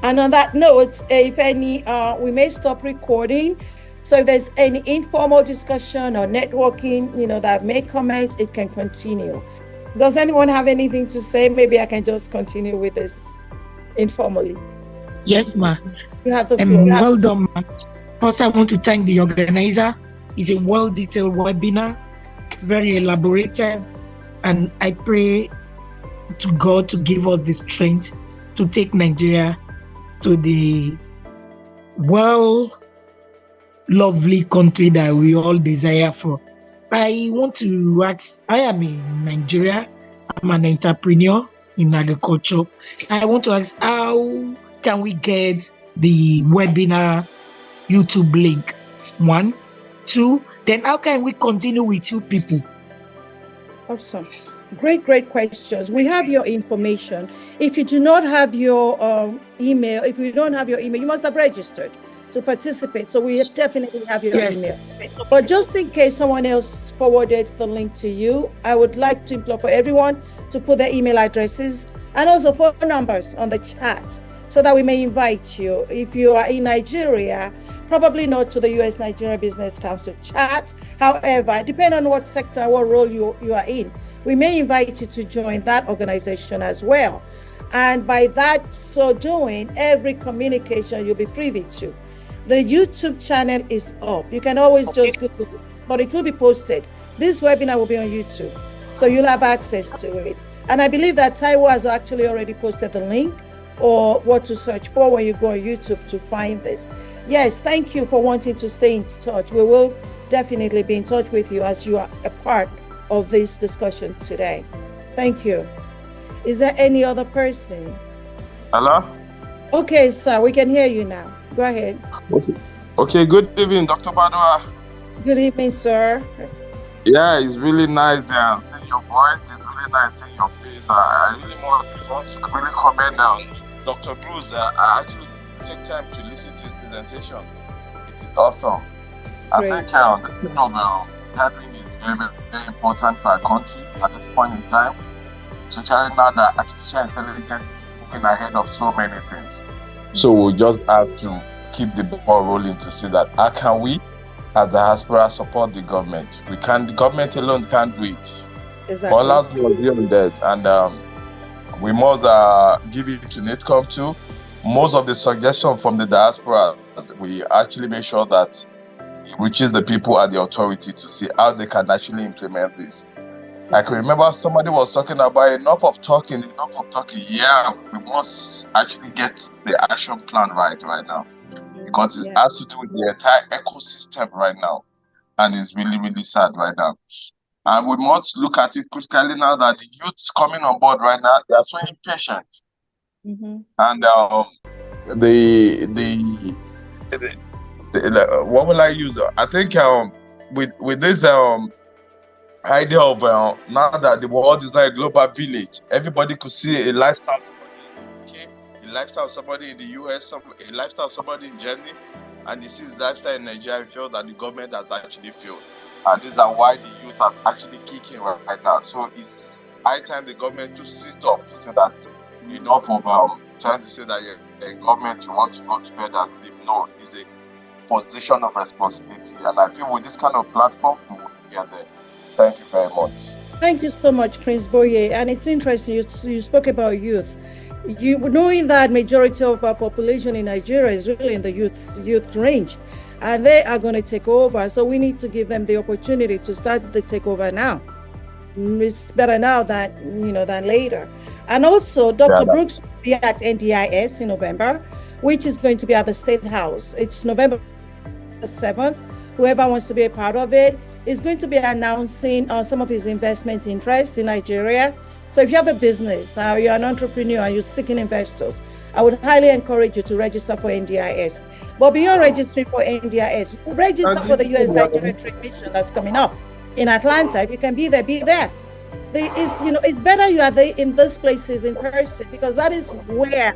And on that note, if any, we may stop recording. So if there's any informal discussion or networking, that may comment, it can continue. Does anyone have anything to say? Maybe I can just continue with this informally. Yes, ma. You have the floor. Well done, ma. Also, I want to thank the organizer. It's a well-detailed webinar, very elaborated, and I pray to God to give us the strength to take Nigeria to the lovely country that we all desire for. I want to ask, I am in Nigeria. I'm an entrepreneur in agriculture. I want to ask, how can we get the webinar YouTube link? 1, 2, then how can we continue with you people? Awesome. Great questions. We have your information. If you do not have your email, you must have registered to participate. So we definitely have your email. But just in case someone else forwarded the link to you, I would like to implore for everyone to put their email addresses and also phone numbers on the chat so that we may invite you. If you are in Nigeria, probably not to the US Nigeria Business Council chat. However, depending on what sector, what role you are in, we may invite you to join that organization as well. And by that so doing, every communication you'll be privy to. The YouTube channel is up. You can always just Google it, but it will be posted. This webinar will be on YouTube, so you'll have access to it. And I believe that Taiwo has actually already posted the link or what to search for when you go on YouTube to find this. Yes, thank you for wanting to stay in touch. We will definitely be in touch with you as you are a part of this discussion today. Thank you. Is there any other person? Hello? Okay, sir, we can hear you now. Go ahead. Okay, good evening, Dr. Badua. Good evening, sir. Yeah, it's really nice seeing your voice. It's really nice seeing your face. I really want to really comment on Dr. Bruce. I actually take time to listen to his presentation. It is awesome. I think this kind of gathering is very, very important for our country at this point in time, especially now that artificial intelligence is moving ahead of so many things. So we just have to keep the ball rolling to see that how can we, as diaspora, support the government. The government alone can't do it. Exactly. All else will be on this, and we must give it to NITCOM too. Most of the suggestions from the diaspora, we actually make sure that it reaches the people at the authority to see how they can actually implement this. I can remember somebody was talking about enough of talking. Yeah, we must actually get the action plan right now, because it has to do with the entire ecosystem right now, and it's really, really sad right now. And we must look at it critically now that the youth coming on board right now, they are so impatient. Mm-hmm. And what will I use? I think with this idea of now that the world is like a global village, everybody could see a lifestyle somebody in the UK, a lifestyle of somebody in the US, a lifestyle of somebody in Germany, and this is lifestyle in Nigeria. I feel that the government has actually failed, and these are why the youth are actually kicking right now. So it's high time the government to sit up, so that enough of trying to say that the government wants to go to bed and sleep. No, it's a position of responsibility, and I feel with this kind of platform, we will get there. Thank you very much. Thank you so much, Prince Boye. And it's interesting, you spoke about youth. Knowing that majority of our population in Nigeria is really in the youth range. and they are going to take over. So we need to give them the opportunity to start the takeover now. It's better now than later. And also, Dr. Brooks will be at NDIS in November, which is going to be at the State House. It's November 7th. Whoever wants to be a part of it is going to be announcing some of his investment interests in Nigeria. So if you have a business, you're an entrepreneur and you're seeking investors, I would highly encourage you to register for NDIS. But beyond registering for NDIS, register for the U.S. Nigeria Trade Mission that's coming up in Atlanta. If you can be there, be there. It's better you are there in those places in person, because that is where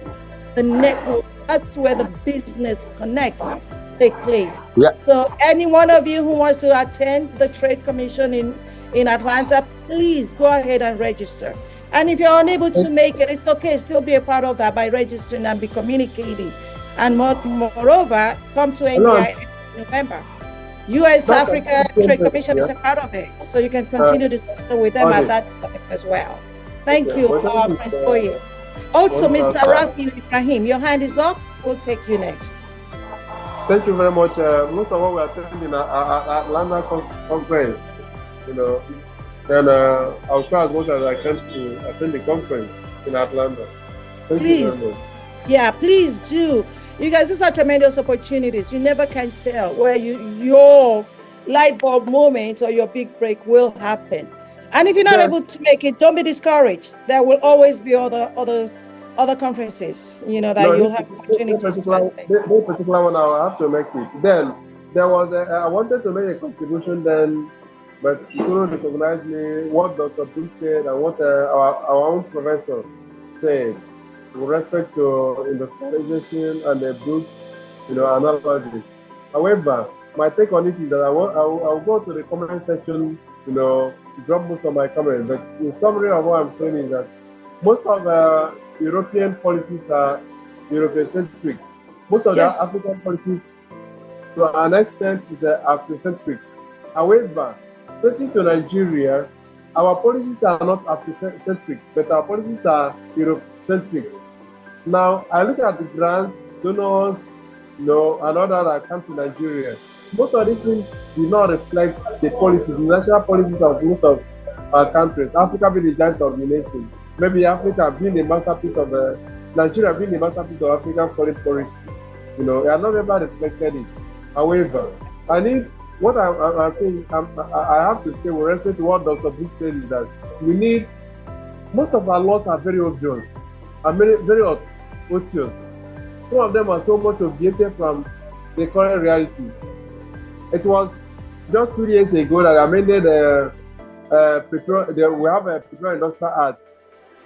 the network, that's where the business connects take place. Yeah. So any one of you who wants to attend the Trade Commission in Atlanta, please go ahead and register. And if you're unable to make it, it's okay. Still be a part of that by registering and be communicating. And moreover, come to NDI in November. U.S. Africa Trade Commission is a part of it. So you can continue discussion with them at that time as well. Thank you, Prince Boye. Also, Mr. Rafi Ibrahim, your hand is up. We'll take you next. Thank you very much. Most of what we are attending at Atlanta conference, and I'll try as much as I can to attend the conference in Atlanta. Thank you very much. Yeah, please do. You guys, these are tremendous opportunities. You never can tell where your light bulb moment or your big break will happen. And if you're not able to make it, don't be discouraged. There will always be other conferences, that you'll have opportunities. This particular one, I'll have to make it. Then there was I wanted to make a contribution then, but you couldn't recognize me. What Dr. Brooks said and what our own professor said with respect to industrialization and the Brooks, analogy. However, my take on it is that I'll go to the comment section, drop most of my comments. But in summary of what I'm saying is that most of the European policies are Eurocentric. Most of the African policies, to an extent, is Afrocentric. However, facing to Nigeria, our policies are not Afrocentric, but our policies are Eurocentric. Now, I look at the grants, donors, and all that come to Nigeria. Most of these things do not reflect the policies, the national policies of most of our countries. Africa being the giant of the nation. Maybe Africa being the masterpiece of Nigeria being the masterpiece of African foreign policy. I have not ever reflected it. However, I think what I think I have to say with respect to what Dr. Brooks said is that we need, most of our laws are very obvious, are very obvious. Some of them are so much obviated from the current reality. It was just 2 years ago that I amended we have a Petroleum Industrial Act.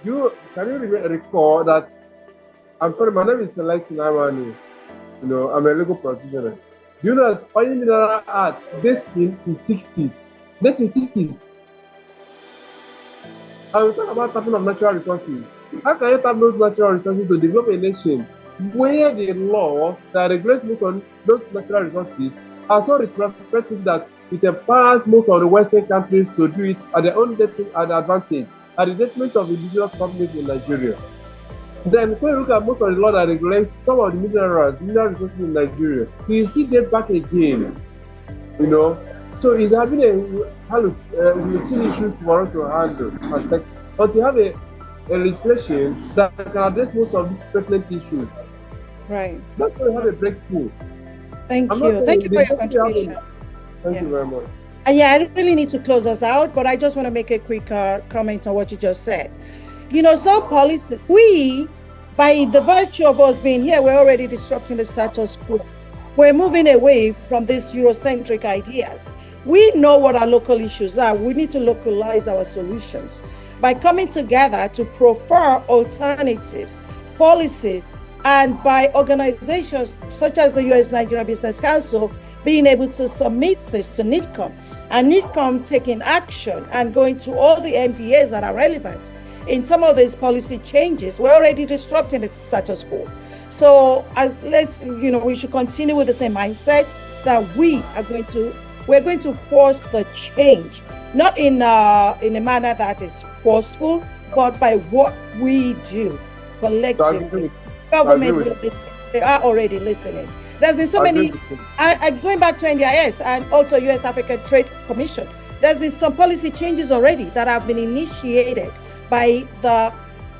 Can you recall that? I'm sorry, my name is Celestine Amani. I'm a legal practitioner. Do you know that Oil Mineral Act dates in the 60s? Dates in the 60s. And we talk about tapping of natural resources. How can you tap those natural resources to develop a nation where the law that regulates most of those natural resources are so retrospective that it empowers most of the Western countries to do it at their own advantage, at the detriment of individual companies in Nigeria? Then when you look at most of the law that regulates some of the mineral resources in Nigeria, you see that back again, So it's having a routine issue for us to handle. But you have a legislation that can address most of these pertinent issues. Right. That's why we have a breakthrough. Thank you. Thank you for your contribution. Thank you very much. And I really need to close us out, but I just want to make a quick comment on what you just said. Some policies, by the virtue of us being here, we're already disrupting the status quo. We're moving away from these Eurocentric ideas. We know what our local issues are. We need to localize our solutions by coming together to prefer alternatives, policies, and by organizations such as the U.S. Nigeria Business Council being able to submit this to NIDCOM, and NIDCOM taking action and going to all the MDAs that are relevant in some of these policy changes. We're already disrupting the status quo. So we should continue with the same mindset that we're going to force the change, not in a manner that is forceful, but by what we do collectively. Government, they are already listening. There's been so many, going back to NDIS and also US Africa Trade Commission, there's been some policy changes already that have been initiated by the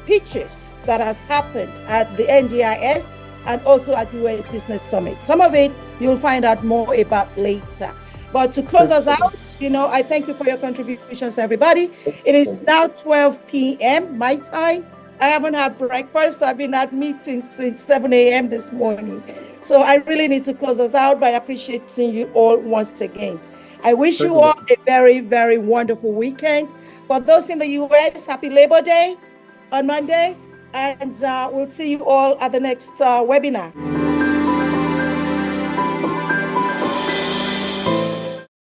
pitches that has happened at the NDIS and also at US Business Summit. Some of it you'll find out more about later. But to close us out, I thank you for your contributions, everybody. It is now 12 p.m. my time. I haven't had breakfast. I've been at meetings since 7 a.m. this morning. So I really need to close us out by appreciating you all once again. I wish you all a very, very wonderful weekend. For those in the US, happy Labor Day on Monday. And we'll see you all at the next webinar.